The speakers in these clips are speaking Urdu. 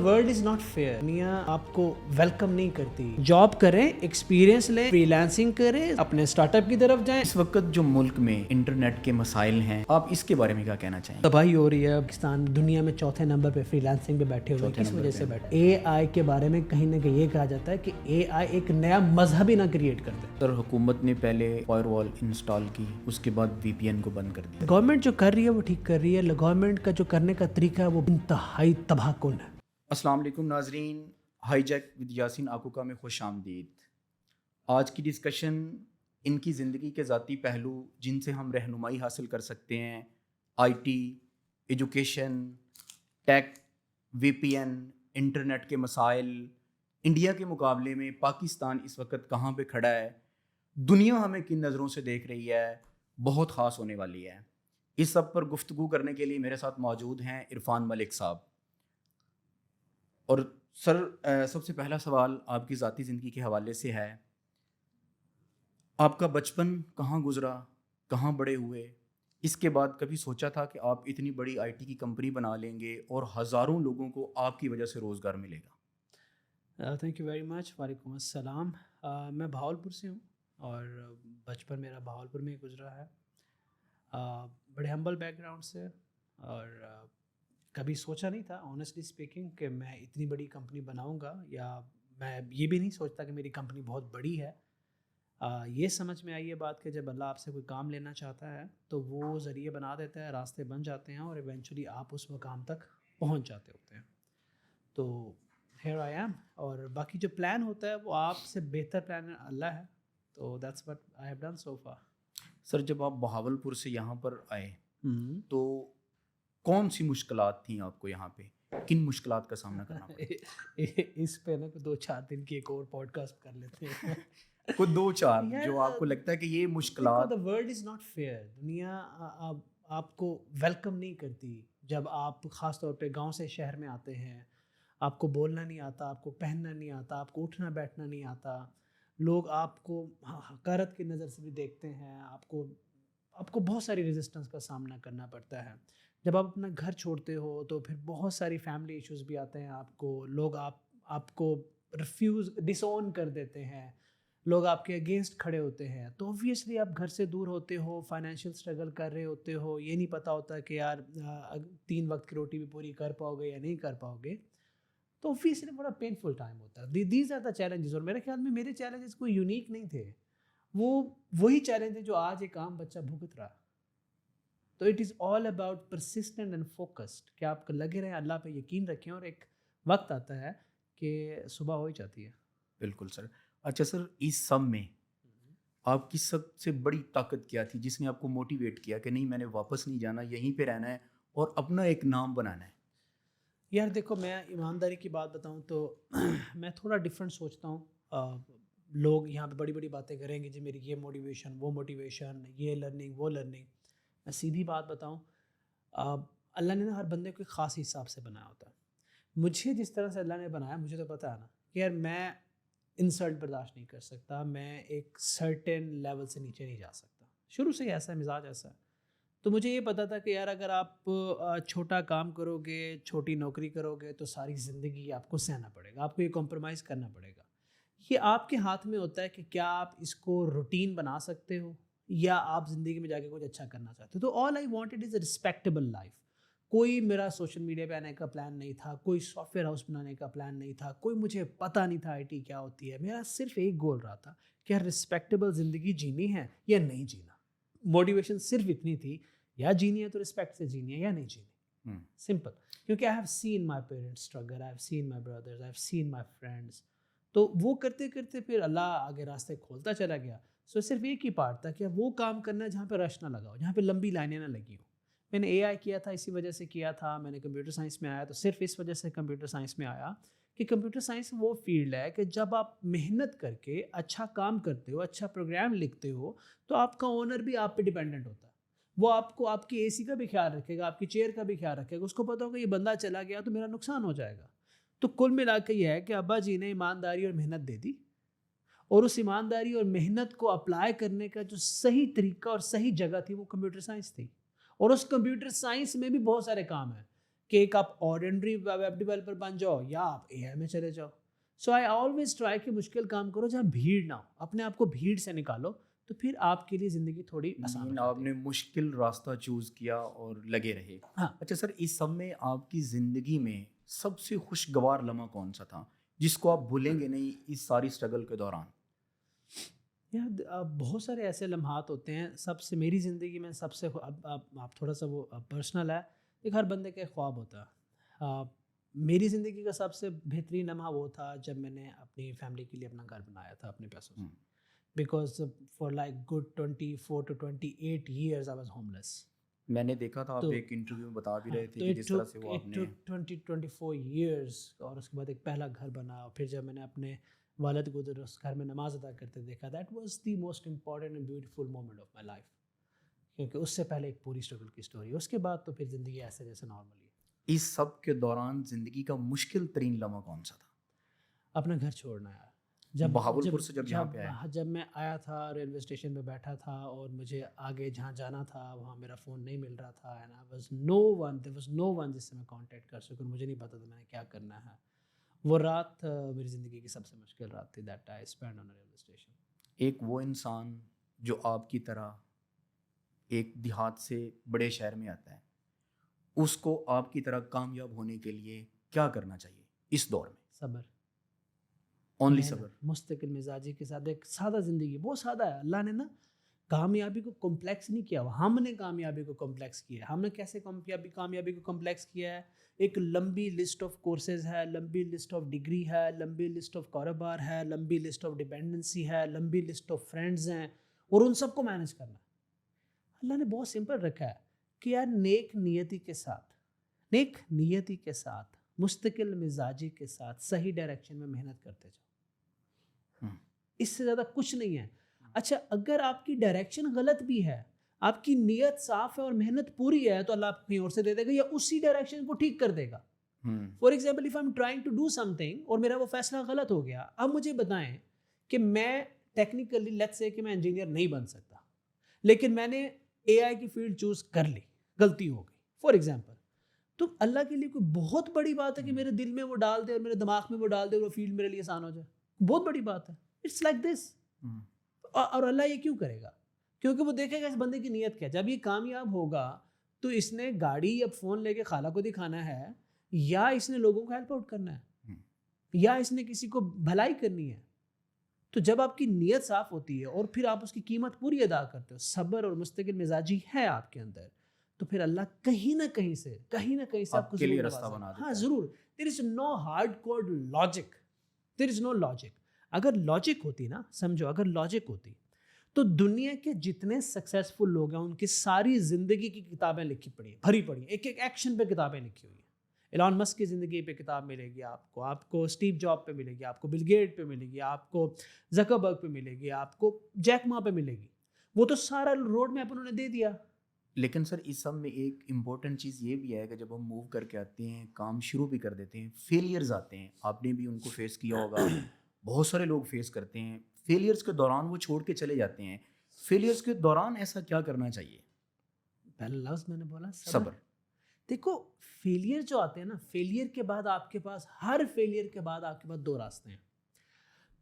world is not fair. دنیا آپ کو ویلکم نہیں کرتی. جاب کریں, ایکسپیرینس لیں, فری لانسنگ کریں, اپنے اسٹارٹ اپ کی طرف جائیں. اس وقت جو ملک میں انٹرنیٹ کے مسائل ہیں, آپ اس کے بارے میں کیا کہنا چاہیں؟ تباہی ہو رہی ہے. پاکستان دنیا میں چوتھے نمبر پہ فری لانسنگ پہ بیٹھے ہوئے. کس وجہ سے بیٹھے؟ اے آئی کے بارے میں کہیں نہ کہیں یہ کہا جاتا ہے کہ اے آئی ایک نیا مذہب ہی نہ کریٹ کر دے. سر, حکومت نے پہلے فائر وال انسٹال کی, اس کے بعد وی پی این کو بند کر دیا. گورنمنٹ جو کر رہی ہے وہ ٹھیک کر رہی ہے. گورنمنٹ کا جو کرنے کا طریقہ ہے وہ انتہائی تباہ کن ہے. السلام علیکم ناظرین, ہائی جیک ود یاسین آکوکا میں خوش آمدید. آج کی ڈسکشن ان کی زندگی کے ذاتی پہلو جن سے ہم رہنمائی حاصل کر سکتے ہیں, I T, education, tech, V P N, internet کے مسائل, انڈیا کے مقابلے میں پاکستان اس وقت کہاں پہ کھڑا ہے, دنیا ہمیں کن نظروں سے دیکھ رہی ہے, بہت خاص ہونے والی ہے. اس سب پر گفتگو کرنے کے لیے میرے ساتھ موجود ہیں عرفان ملک صاحب. اور سر, سب سے پہلا سوال آپ کی ذاتی زندگی کے حوالے سے ہے. آپ کا بچپن کہاں گزرا, کہاں بڑے ہوئے, اس کے بعد کبھی سوچا تھا کہ آپ اتنی بڑی آئی ٹی کی کمپنی بنا لیں گے اور ہزاروں لوگوں کو آپ کی وجہ سے روزگار ملے گا؟ Thank you very much. وعلیکم السلام. میں بہاولپور سے ہوں اور بچپن میرا بہاولپور میں گزرا ہے. بڑے ہمبل بیک گراؤنڈ سے, اور کبھی سوچا نہیں تھا آنیسٹلی اسپیکنگ کہ میں اتنی بڑی کمپنی بناؤں گا, یا میں یہ بھی نہیں سوچتا کہ میری کمپنی بہت بڑی ہے. یہ سمجھ میں آئی یہ بات کہ جب اللہ آپ سے کوئی کام لینا چاہتا ہے تو وہ ذریعے بنا دیتا ہے, راستے بن جاتے ہیں اور ایونچولی آپ اس مقام تک پہنچ جاتے ہوتے ہیں. تو ہیئر آئی ایم. اور باقی جو پلان ہوتا ہے وہ آپ سے بہتر پلان اللہ ہے. تو that's what I have done so far. Sir, جب آپ بہاولپور سے یہاں پر آئے تو کون سی مشکلات تھیں آپ کو یہاں پہ, کن مشکلات کا سامنا کرنا پڑا؟ اس پہ نا 2-4 دن کی ایک اور پوڈ کاسٹ کر لیتے ہیں. کوئی 2-4 جو آپ کو لگتا ہے کہ یہ مشکلات. the world is not fair. دنیا آپ کو ویلکم نہیں کرتی. جب آپ خاص طور پہ گاؤں سے شہر میں آتے ہیں, آپ کو بولنا نہیں آتا, آپ کو پہننا نہیں آتا, آپ کو اٹھنا بیٹھنا نہیں آتا, لوگ آپ کو حقارت کی نظر سے بھی دیکھتے ہیں, آپ کو بہت ساری ریزسٹنس کا سامنا کرنا پڑتا ہے. جب آپ اپنا گھر چھوڑتے ہو تو پھر بہت ساری فیملی ایشوز بھی آتے ہیں. آپ کو لوگ آپ کو ڈس اون کر دیتے ہیں, لوگ آپ کے اگینسٹ کھڑے ہوتے ہیں. تو اوبویسلی آپ گھر سے دور ہوتے ہو, فائنینشیل اسٹرگل کر رہے ہوتے ہو, یہ نہیں پتہ ہوتا کہ یار 3 وقت کی روٹی بھی پوری کر پاؤ گے یا نہیں کر پاؤ گے. تو اوبویسلی بڑا پینفل ٹائم ہوتا ہے. These are the challenges. اور میرے خیال میں میرے چیلنجز کوئی یونیک نہیں تھے, وہی چیلنج ہے جو آج ایک عام بچہ بھگت رہا. تو it is all about persistent and focused, کہ آپ کو لگے رہیں, اللہ پہ یقین رکھیں, اور ایک وقت آتا ہے کہ صبح ہو ہی جاتی ہے. بالکل سر. اچھا سر, اس سب میں آپ کی سب سے بڑی طاقت کیا تھی جس نے آپ کو موٹیویٹ کیا کہ نہیں میں نے واپس نہیں جانا, یہیں پہ رہنا ہے اور اپنا ایک نام بنانا ہے؟ یار دیکھو, میں ایمانداری کی بات بتاؤں تو میں تھوڑا ڈفرینٹ سوچتا ہوں. لوگ یہاں پہ بڑی بڑی باتیں کریں گے, جی میری یہ موٹیویشن, وہ موٹیویشن, یہ لرننگ, وہ لرننگ. میں سیدھی بات بتاؤں, اللہ نے نا ہر بندے کو ایک خاص حساب سے بنایا ہوتا ہے. مجھے جس طرح سے اللہ نے بنایا, مجھے تو پتہ ہے نا کہ یار میں انسلٹ برداشت نہیں کر سکتا, میں ایک سرٹن لیول سے نیچے نہیں جا سکتا. شروع سے ہی ایسا ہے, مزاج ایسا ہے. تو مجھے یہ پتا تھا کہ یار اگر آپ چھوٹا کام کرو گے, چھوٹی نوکری کرو گے, تو ساری زندگی آپ کو سہنا پڑے گا, آپ کو یہ کمپرومائز کرنا پڑے گا. یہ آپ کے ہاتھ میں ہوتا ہے کہ کیا آپ اس کو روٹین بنا سکتے ہو یا آپ زندگی میں جا کے کچھ اچھا کرنا چاہتے ہو. تو all I wanted is a respectable life. کوئی میرا سوشل میڈیا پہ آنے کا پلان نہیں تھا, کوئی سافٹ ویئر ہاؤس بنانے کا پلان نہیں تھا, کوئی مجھے پتہ نہیں تھا آئی ٹی کیا ہوتی ہے. میرا صرف ایک گول رہا تھا کہ رسپیکٹیبل زندگی جینی ہے یا نہیں جینا. موٹیویشن صرف اتنی تھی, یا جینی ہے تو رسپیکٹ سے جینی ہے یا نہیں جینی. سمپل. کیونکہ I have seen my parents struggle, I have seen my brothers, I have seen my friends. تو وہ کرتے کرتے پھر اللہ آگے راستے کھولتا چلا گیا. سو صرف ایک ہی پارٹ تھا کہ وہ کام کرنا ہے جہاں پہ رش نہ لگا ہو, جہاں پہ لمبی لائنیں نہ لگی ہوں. میں نے اے آئی کیا تھا اسی وجہ سے کیا تھا, میں نے کمپیوٹر سائنس میں آیا تو صرف اس وجہ سے کمپیوٹر سائنس میں آیا کہ کمپیوٹر سائنس وہ فیلڈ ہے کہ جب آپ محنت کر کے اچھا کام کرتے ہو, اچھا پروگرام لکھتے ہو, تو آپ کا اونر بھی آپ پہ ڈیپینڈنٹ ہوتا ہے. وہ آپ کو آپ کی اے سی کا بھی خیال رکھے گا, آپ کی چیئر کا بھی خیال رکھے گا. اس کو پتہ ہوگا یہ بندہ چلا گیا تو میرا نقصان ہو جائے گا. تو کل ملا کے یہ ہے کہ ابا جی نے ایمانداری اور محنت دے دی, اور اس ایمانداری اور محنت کو اپلائی کرنے کا جو صحیح طریقہ اور صحیح جگہ تھی وہ کمپیوٹر سائنس تھی. اور اس کمپیوٹر سائنس میں بھی بہت سارے کام ہیں کہ ایک آپ آرڈنری ویب ڈیولپر بن جاؤ یا آپ اے آئی میں چلے جاؤ. سو آئی آلویز ٹرائی کہ مشکل کام کرو جہاں بھیڑ نہ ہو, اپنے آپ کو بھیڑ سے نکالو, تو پھر آپ کے لیے زندگی تھوڑی آسان ہو آپ جاتی نے ہے. مشکل راستہ چوز کیا اور لگے رہے. ہاں, اچھا سر, اس سب میں آپ کی زندگی میں سب سے خوشگوار لمحہ کون سا تھا جس کو آپ بھولیں گے نہیں اس ساری اسٹرگل کے دوران؟ یار بہت سارے ایسے لمحات ہوتے ہیں. سب سے میری زندگی میں سب سے آپ تھوڑا سا وہ پرسنل ہے, ایک ہر بندے کا ایک خواب ہوتا ہے. میری زندگی کا سب سے بہترین لمحہ وہ تھا جب میں نے اپنی فیملی کے لیے اپنا گھر بنایا تھا اپنے پیسوں سے. Because for like good 24 to 28 years I was homeless. میں نے دیکھا تھا آپ ایک انٹرویو میں بتا بھی رہے تھے کہ جس طرح سے وہ آپ نے 24 years, اور اس کے بعد ایک پہلا گھر بنا. پھر جب میں نے اپنے والد کو اس گھر میں نماز ادا کرتے دیکھا, that was the most important and beautiful moment of my life. کیونکہ اس سے پہلے ایک پوری اسٹرگل کی اسٹوری ہے, اس کے بعد تو پھر زندگی ایسے جیسے نارملی ہے. اس سب کے دوران زندگی کا مشکل ترین لمحہ کون سا تھا؟ اپنا گھر چھوڑنا ہے. بہاولپور سے جب یہاں پہ آیا, جب میں آیا تھا ریلوے اسٹیشن پہ بیٹھا تھا اور مجھے آگے جہاں جانا تھا وہاں میرا فون نہیں مل رہا تھا, and there was no one جس سے میں کانٹیکٹ کر سکوں. مجھے نہیں پتا تھا میں نے کیا کرنا ہے. وہ رات میری زندگی کی سب سے مشکل رات تھی. That I spend on railway station. ایک وہ انسان جو آپ کی طرح ایک دیہات سے بڑے شہر میں آتا ہے, اس کو آپ کی طرح کامیاب ہونے کے لیے کیا کرنا چاہیے اس دور میں؟ صبر, اونلی صبر, مستقل مزاجی کے ساتھ ایک سادہ زندگی. بہت سادہ ہے. اللہ نے نا کامیابی کو کمپلیکس نہیں کیا, ہم نے کامیابی کو کمپلیکس کیا ہے. ہم نے کیسے کامیابی کو کمپلیکس کیا ہے؟ ایک لمبی لسٹ آف کورسز ہے, لمبی لسٹ آف ڈگری ہے, لمبی لسٹ آف کاروبار ہے, لمبی لسٹ آف ڈپینڈنسی ہے, لمبی لسٹ آف فرینڈز ہیں, اور ان سب کو مینیج کرنا. اللہ نے بہت سمپل رکھا ہے کہ یار نیک نیتی کے ساتھ مستقل مزاجی کے ساتھ صحیح ڈائریکشن میں محنت کرتے جاؤ. اس سے زیادہ کچھ نہیں ہے. اچھا, اگر آپ کی ڈائریکشن غلط بھی ہے, آپ کی نیت صاف ہے اور محنت پوری ہے, تو اللہ آپ کو کہیں اور سے دے دے گا یا اسی ڈائریکشن کو ٹھیک کر دے گا. For example, if I am trying to do something اور میرا وہ فیصلہ غلط ہو گیا, اب مجھے بتائیں کہ میں ٹیکنیکلی لیٹس سے کہ میں انجینئر نہیں بن سکتا, لیکن میں نے اے آئی کی فیلڈ چوز کر لی, غلطی ہو گئی فار ایگزامپل, تو اللہ کے لیے کوئی بہت بڑی بات ہے کہ میرے دل میں وہ ڈال دے اور میرے دماغ میں وہ ڈال دے اور وہ فیلڈ میرے لیے آسان ہو جائے. بہت بڑی بات ہے. It's like this. اور اللہ یہ کیوں کرے گا؟ کیونکہ وہ دیکھے گا اس بندے کی نیت کیا. جب یہ کامیاب ہوگا تو اس نے گاڑی یا فون لے کے خالہ کو دکھانا ہے, یا اس نے لوگوں کو ہیلپ آؤٹ کرنا ہے, یا اس نے کسی کو بھلائی کرنی ہے. تو جب آپ کی نیت صاف ہوتی ہے اور پھر آپ اس کی قیمت پوری ادا کرتے ہو, صبر اور مستقل مزاجی ہے آپ کے اندر, تو پھر اللہ کہیں نہ کہیں سے آپ کو ضرور راستہ بنا دیتا ہے. ہاں ضرور. There is no hard-code logic. There is no logic. اگر لاجک ہوتی نا, سمجھو, اگر لاجک ہوتی تو دنیا کے جتنے سکسیسفل لوگ ہیں ان کی ساری زندگی کی کتابیں لکھی پڑی ہیں, بھری پڑی ہیں, ایک ایک ایکشن پہ کتابیں لکھی ہوئی ہیں. ایلان مسک کی زندگی پہ کتاب ملے گی آپ کو اسٹیو جاب پہ ملے گی, آپ کو بل گیٹ پہ ملے گی, آپ کو زکربرگ پہ ملے گی, آپ کو جیک ما پہ ملے گی. وہ تو سارا روڈ میپ انہوں نے دے دیا. لیکن سر اس سب میں ایک امپورٹنٹ چیز یہ بھی ہے کہ جب ہم موو کر کے آتے ہیں, کام شروع بھی کر دیتے ہیں, فیلیئرز آتے ہیں. آپ نے بھی ان کو فیس کیا ہوگا, بہت سارے لوگ فیس کرتے ہیں. فیلیئرز کے دوران وہ چھوڑ کے چلے جاتے ہیں. فیلیئرز کے دوران ایسا کیا کرنا چاہیے؟ پہلا لفظ میں نے بولا صبر. دیکھو فیلیئر جو آتے ہیں نا, فیلیئر کے بعد آپ کے پاس, ہر فیلیئر کے بعد آپ کے پاس دو راستے ہیں.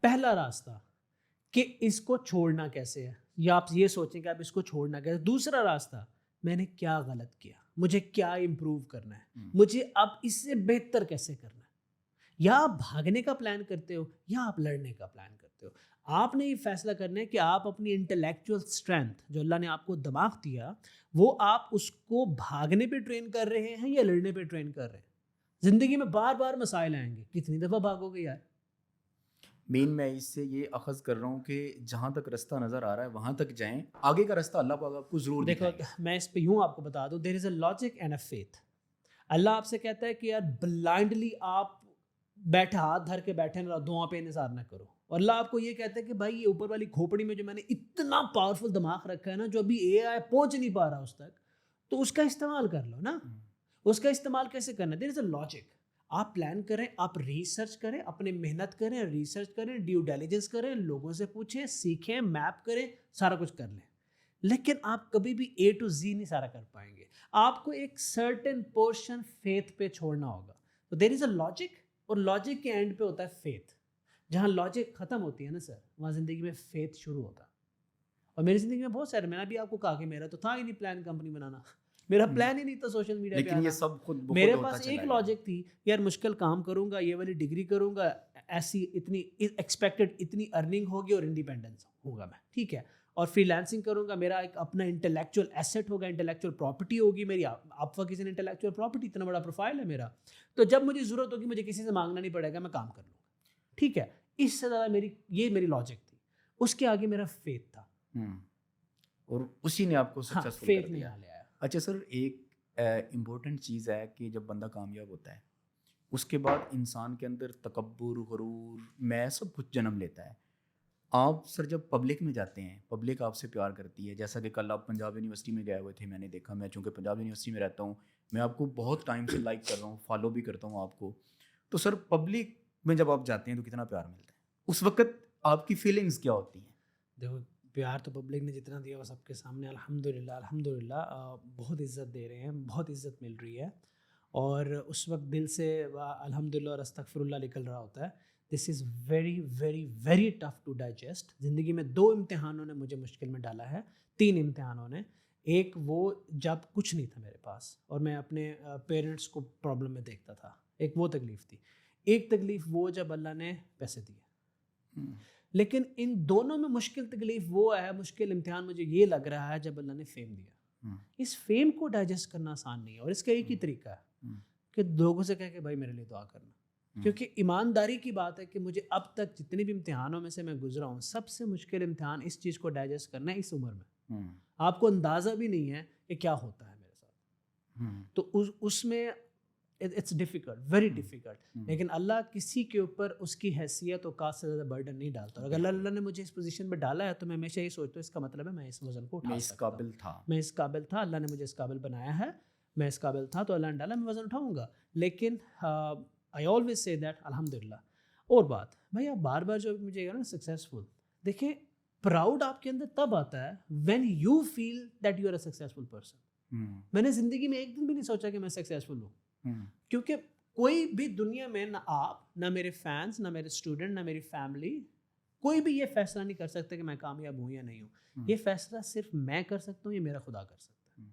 پہلا راستہ کہ اس کو چھوڑنا کیسے ہے, یا آپ یہ سوچیں کہ آپ اس کو چھوڑنا کیسے. دوسرا راستہ, میں نے کیا غلط کیا, مجھے کیا امپروو کرنا ہے, مجھے اب اس سے بہتر کیسے کرنا ہے. یا آپ بھاگنے کا پلان کرتے ہو یا آپ لڑنے کا پلان کرتے ہو. آپ نے یہ فیصلہ کرنا ہے کہ آپ اپنی انٹلیکچوئل اسٹرینتھ جو اللہ نے آپ کو دماغ دیا, وہ آپ اس کو بھاگنے پہ ٹرین کر رہے ہیں یا لڑنے پہ ٹرین کر رہے ہیں. زندگی میں بار بار مسائل آئیں گے, کتنی دفعہ بھاگو گے یار. میں اس سے یہ اخذ کر رہا ہوں کہ جہاں تک رستہ نظر آ رہا ہے وہاں تک جائیں, آگے کا رستہ اللہ پاک آپ کو ضرور دکھائے گا. میں اس پہ یوں آپ کو بتا دوں, there is a logic and a faith. اللہ آپ سے کہتا ہے کہ یار بلائنڈلی آپ بیٹھے ہاتھ دھر کے بیٹھے نہ, دعا پہ انحصار نہ کرو. اور اللہ آپ کو یہ کہتا ہے کہ بھائی یہ اوپر والی کھوپڑی میں جو میں نے اتنا پاورفل دماغ رکھا ہے نا, جو ابھی اے آئی پہنچ نہیں پا رہا اس تک, تو اس کا استعمال کر لو نا. اس کا استعمال کیسے کرنا؟ دیر از اے لاجک. آپ پلان کریں, آپ ریسرچ کریں, اپنے محنت کریں, ریسرچ کریں, ڈیو ڈیلیجنس کریں, لوگوں سے پوچھیں, سیکھیں, میپ کریں, سارا کچھ کر لیں. لیکن آپ کبھی بھی اے ٹو زی نہیں سارا کر پائیں گے. آپ کو ایک سرٹن پورشن فیتھ پہ چھوڑنا ہوگا. تو دیر از اے لاجک, اور لاجک کے اینڈ پہ ہوتا ہے فیتھ. جہاں لاجک ختم ہوتی ہے نا سر, وہاں زندگی میں فیتھ شروع ہوتا ہے. اور میری زندگی میں بہت سارے, میں نے بھی آپ کو کہا کہ میرا تو تھا ہی نہیں پلان کمپنی بنانا, میرا پلان ہی نہیں تھا سوشل میڈیا پہ لیکن آنا. یہ سب خود بخود میرے ہوتا پاس چلا ایک گیا. لاجک تھی, یار مشکل کام کروں گا, یہ والی ڈگری کروں گا, ایسی اتنی ایکسپیکٹڈ اتنی ارننگ ہوگی اور انڈیپینڈنس ہوگا میں, ٹھیک ہے, اور فری لانسنگ کروں گا, میرا ایک اپنا انٹلیکچوئل ایسیٹ ہوگا, انٹلیکچوئل پراپرٹی ہوگی میری. آپ کا کسی نے انٹلیکچوئل پراپرٹی, اتنا بڑا پروفائل ہے میرا, تو جب مجھے ضرورت ہوگی مجھے کسی سے مانگنا نہیں پڑے گا, میں کام کر لوں گا, ٹھیک ہے. اس سے زیادہ میری لاجک تھی. اس کے آگے میرا فیتھ تھا, اور اسی نے آپ کو ہاں سکسیسفل فیتھ کر نے دیا. یہاں لے آیا. اچھا سر, ایک امپورٹنٹ چیز ہے کہ جب بندہ کامیاب ہوتا ہے اس کے بعد انسان کے اندر تکبر, غرور, میں سب کچھ جنم لیتا ہے. آپ سر جب پبلک میں جاتے ہیں, پبلک آپ سے پیار کرتی ہے, جیسا کہ کل آپ پنجاب یونیورسٹی میں گئے ہوئے تھے, میں نے دیکھا, میں چونکہ پنجاب یونیورسٹی میں رہتا ہوں, میں آپ کو بہت ٹائم سے لائک کر رہا ہوں, فالو بھی کرتا ہوں آپ کو. تو سر پبلک میں جب آپ جاتے ہیں تو کتنا پیار ملتا ہے, اس وقت آپ کی فیلنگز کیا ہوتی ہیں؟ دیکھو پیار تو پبلک نے جتنا دیا وہ سب کے سامنے الحمدللہ بہت عزت دے رہے ہیں, بہت عزت مل رہی ہے, اور اس وقت دل سے الحمدللہ اور استغفر اللہ نکل رہا ہوتا ہے. This is very very very tough to digest. زندگی میں 2 امتحانوں نے مجھے مشکل میں ڈالا ہے, 3 امتحانوں نے. ایک وہ جب کچھ نہیں تھا میرے پاس اور میں اپنے پیرنٹس کو پرابلم میں دیکھتا تھا, ایک وہ تکلیف تھی. ایک تکلیف وہ جب اللہ نے پیسے دیے. لیکن ان دونوں میں مشکل تکلیف وہ ہے, مشکل امتحان مجھے یہ لگ رہا ہے جب اللہ نے فیم دیا. اس فیم کو ڈائجسٹ کرنا آسان نہیں ہے, اور اس کا ایک ہی طریقہ ہے کہ لوگوں سے کہہ کہ بھائی میرے لیے دعا کرنا. کیونکہ ایمانداری کی بات ہے کہ مجھے اب تک جتنے بھی امتحانوں میں سے میں گزرا ہوں, سب سے مشکل امتحان اس چیز کو ڈائجسٹ کرنا ہے اس عمر میں. آپ کو اندازہ بھی نہیں ہے کہ کیا ہوتا ہے میرے ساتھ. تو اس میں اٹس ڈیفیکلٹ, ویری ڈیفیکلٹ. لیکن اللہ کسی کے اوپر اس کی حیثیت اور کاس سے زیادہ برڈن نہیں ڈالتا. اگر اللہ نے مجھے اس پوزیشن پہ ڈالا ہے تو میں ہمیشہ یہ سوچتا ہوں اس کا مطلب ہے میں اس وزن کو اٹھا سکتا ہوں, میں اس قابل تھا, اللہ نے مجھے اس قابل بنایا ہے, میں اس قابل تھا تو اللہ نے ڈالا, میں وزن اٹھاؤں گا. لیکن آئی آلویز سے دیٹ الحمدللہ. اور بات بھائی, آپ بار بار جو مجھے کہا نا سکسیزفل, دیکھیں پراؤڈ آپ کے اندر تب آتا ہے when you feel that you are a successful person. میں نے زندگی میں ایک دن بھی نہیں سوچا کہ میں سکسیزفل ہوں, کیونکہ کوئی بھی دنیا میں, نہ آپ, نہ میرے فینس, نہ میرے اسٹوڈنٹ, نہ میری فیملی, کوئی بھی یہ فیصلہ نہیں کر سکتا کہ میں کامیاب ہوں یا نہیں ہوں. یہ فیصلہ صرف میں کر سکتا ہوں, یہ میرا خدا کر سکتا ہے,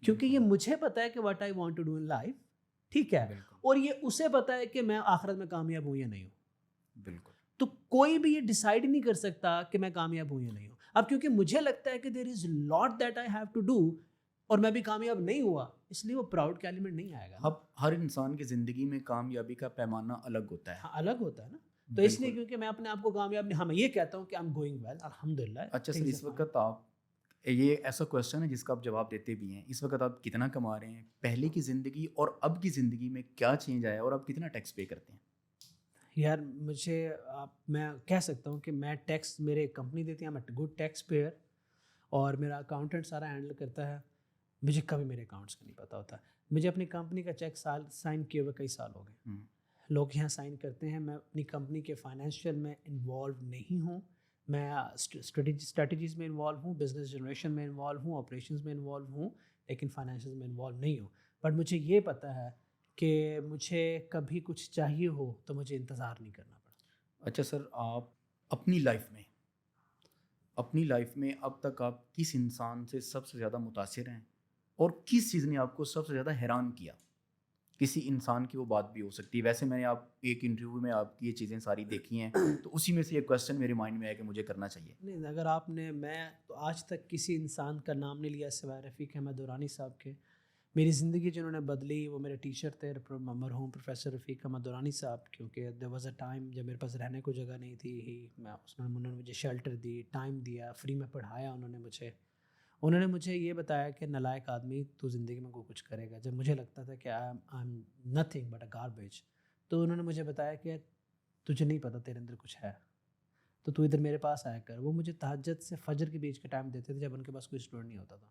کیونکہ یہ مجھے پتا ہے کہ what I want to do in life, ٹھیک ہے, اور یہ اسے پتا ہے کہ میں آخرت میں کامیاب ہوں یا نہیں ہوں. بالکل. تو کوئی بھی یہ ڈیسائیڈ نہیں کر سکتا کہ میں کامیاب ہوں یا نہیں ہوں. اب کیونکہ مجھے لگتا ہے کہ there is lot that I have to do, اور میں بھی کامیاب نہیں ہوا, اس لیے وہ پراؤڈ کا ایلیمنٹ نہیں آئے گا. اب ہر انسان کی زندگی میں کامیابی کا پیمانہ الگ ہوتا ہے. ہاں الگ ہوتا ہے نا, تو اس لیے کیونکہ میں اپنے آپ کو کامیاب نہیں, ہاں میں یہ کہتا ہوں کہ آئی ایم گوئنگ ویل الحمدللہ. اچھا سر, اس وقت آپ, یہ ایسا کویشچن ہے جس کا آپ جواب دیتے بھی ہیں, اس وقت آپ کتنا کما رہے ہیں, پہلے کی زندگی اور اب کی زندگی میں کیا چینج آیا, اور آپ کتنا ٹیکس پے کرتے ہیں؟ یار مجھے میں کہہ سکتا ہوں کہ میں ٹیکس میرے کمپنی دیتی ہے, میں گڈ ٹیکس پیئر, اور میرا اکاؤنٹنٹ سارا ہینڈل کرتا ہے. مجھے کبھی میرے اکاؤنٹس کا نہیں پتہ ہوتا. مجھے اپنی کمپنی کا چیک سائن کیے ہوئے کئی سال ہو گئے. لوگ یہاں سائن کرتے ہیں, میں اپنی کمپنی کے فائنینشیل میں انوالو نہیں ہوں. میں اسٹریٹجیز میں انوالو ہوں, بزنس جنریشن میں انوالو ہوں, آپریشنز میں انوالو ہوں, لیکن فائنینشیل میں انوالو نہیں ہوں. بٹ مجھے یہ پتہ ہے کہ مجھے کبھی کچھ چاہیے ہو تو مجھے انتظار نہیں کرنا پڑا. اچھا سر, آپ اپنی لائف میں اب تک آپ کس انسان سے سب سے زیادہ متاثر ہیں, اور کس چیز نے آپ کو سب سے زیادہ حیران کیا؟ کسی انسان کی وہ بات بھی ہو سکتی ہے. ویسے میں نے آپ ایک انٹرویو میں آپ کی یہ چیزیں ساری دیکھی ہیں, تو اسی میں سے ایک کویشچن میرے مائنڈ میں ہے کہ مجھے کرنا چاہیے. نہیں, اگر آپ نے, میں تو آج تک کسی انسان کا نام نہیں لیا سوائے رفیق احمد دورانی صاحب کے. میری زندگی جنہوں نے بدلی وہ میرے ٹیچر تھے, مرحوم پروفیسر رفیق احمد دورانی صاحب, کیونکہ دیر واز اے ٹائم جب میرے پاس رہنے کو جگہ نہیں تھی, میں انہوں نے مجھے شیلٹر دی, ٹائم دیا, فری میں پڑھایا انہوں نے مجھے یہ بتایا کہ نالائق آدمی تو زندگی میں کچھ کرے گا. جب مجھے لگتا تھا کہ I am nothing but a garbage, تو انہوں نے مجھے بتایا کہ تجھے نہیں پتہ تیرے اندر کچھ ہے, تو ادھر میرے پاس آیا کر. وہ مجھے تہجد سے فجر کے بیچ کا ٹائم دیتے تھے جب ان کے پاس کوئی اسٹوڈنٹ نہیں ہوتا تھا.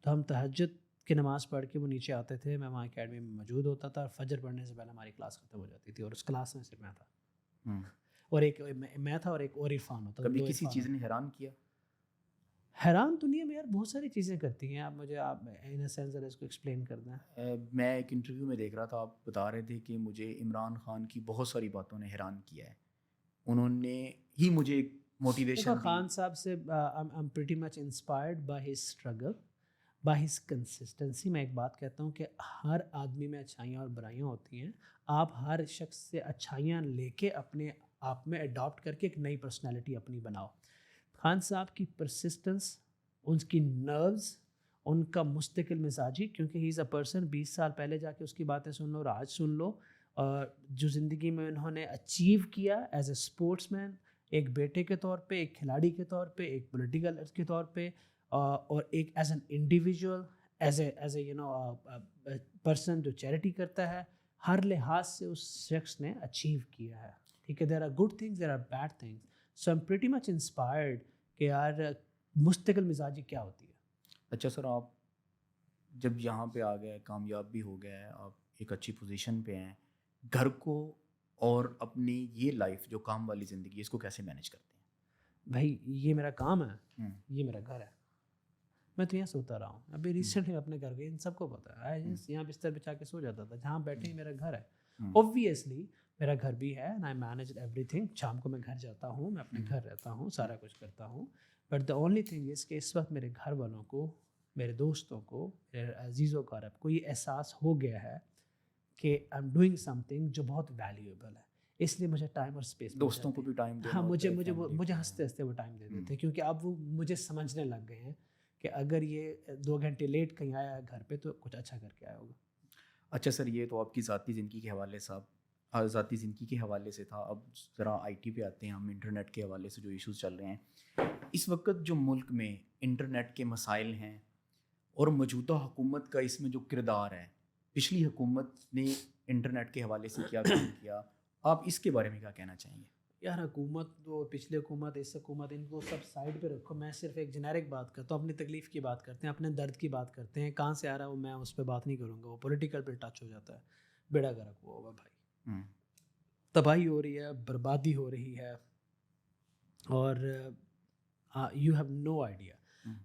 تو ہم تہجد کی نماز پڑھ کے وہ نیچے آتے تھے, میں وہاں اکیڈمی میں موجود ہوتا تھا, اور فجر پڑھنے سے پہلے ہماری کلاس ختم ہو جاتی تھی, اور اس کلاس میں صرف میں تھا, اور ایک میں تھا, اور ایک اور عرفان ہوتا. کبھی کسی چیز نے حیران کیا؟ حیران دنیا میں یار بہت ساری چیزیں کرتی ہیں. آپ ان اے سینس ذرا اس کو ایکسپلین کر دیں. میں ایک انٹرویو میں دیکھ رہا تھا، آپ بتا رہے تھے کہ مجھے عمران خان کی بہت ساری باتوں نے حیران کیا ہے. انہوں نے ہی مجھے ایک دیکھو موٹیویشن دی. خان صاحب سے I'm pretty much inspired by his struggle, by his consistency. میں ایک بات کہتا ہوں کہ ہر آدمی میں اچھائیاں اور برائیاں ہوتی ہیں. آپ ہر شخص سے اچھائیاں لے کے اپنے آپ میں اڈاپٹ کر کے ایک نئی پرسنالٹی اپنی بناؤ. خان صاحب کی پرسسٹنس، ان کی نروز، ان کا مستقل مزاجی، کیونکہ ہی از اے پرسن 20 سال پہلے جا کے اس کی باتیں سن لو اور آج سن لو، اور جو زندگی میں انہوں نے اچیو کیا ایز اے اسپورٹس مین، ایک بیٹے کے طور پہ، ایک کھلاڑی کے طور پہ، ایک پولیٹیکل کے طور پہ، اور ایک as an individual, as a you know person جو چیریٹی کرتا ہے. ہر لحاظ سے اس شخص نے اچیو کیا ہے. ٹھیک ہے، there are good things, there are bad things. So I'm pretty much inspired کہ یار مستقل مزاجی کیا ہوتی ہے. اچھا سر، آپ جب یہاں پہ آ گئے، کامیاب بھی ہو گئے، آپ ایک اچھی پوزیشن پہ ہیں، گھر کو اور اپنی یہ لائف جو کام والی زندگی، اس کو کیسے مینیج کرتے ہیں؟ بھائی یہ میرا کام ہے، یہ میرا گھر ہے. میں تو یہاں سوتا رہا ہوں. ابھی ریسنٹلی اپنے گھر گئے، ان سب کو پتا ہے، یہاں بستر بچھا کے سو جاتا تھا. جہاں بیٹھے ہی میرا گھر ہے. اوبویسلی میرا گھر بھی ہے، and I manage every thing. شام کو میں گھر جاتا ہوں، میں اپنے گھر رہتا ہوں، سارا کچھ کرتا ہوں. But the only thing is کہ اس وقت میرے گھر والوں کو، میرے دوستوں کو، میرے عزیز و اقارب کو یہ احساس ہو گیا ہے کہ I am doing some thing جو بہت ویلیویبل ہے. اس لیے مجھے ٹائم اور اسپیس دوستوں کو بھی ٹائم دینا ہاں، ہوتا ہے، مجھے ہنستے ہنستے وہ ٹائم دے دیتے، کیونکہ اب وہ مجھے سمجھنے لگ گئے ہیں کہ اگر یہ 2 گھنٹے لیٹ کہیں آیا ہے گھر پہ تو کچھ اچھا کر کے آیا ہوگا. اچھا سر، یہ تو آپ کی ذاتی زندگی کے حوالے ذاتی زندگی کے حوالے سے تھا. اب ذرا آئی ٹی پہ آتے ہیں ہم. انٹرنیٹ کے حوالے سے جو ایشوز چل رہے ہیں اس وقت، جو ملک میں انٹرنیٹ کے مسائل ہیں اور موجودہ حکومت کا اس میں جو کردار ہے، پچھلی حکومت نے انٹرنیٹ کے حوالے سے کیا کام کیا، آپ اس کے بارے میں کیا کہنا چاہیں گے؟ یار حکومت تو پچھلی حکومت، اس حکومت، ان کو سب سائڈ پہ رکھو. میں صرف ایک جنیرک بات کرتا ہوں، اپنی تکلیف کی بات کرتے ہیں، اپنے درد کی بات کرتے ہیں. کہاں سے آ رہا ہے وہ میں اس پہ بات نہیں کروں گا، وہ پولیٹیکل پہ ٹچ ہو جاتا ہے. بیڑا گرک ہوا ہوگا بھائی، تباہی ہو رہی ہے، بربادی ہو رہی ہے، اور یو ہیو نو آئیڈیا.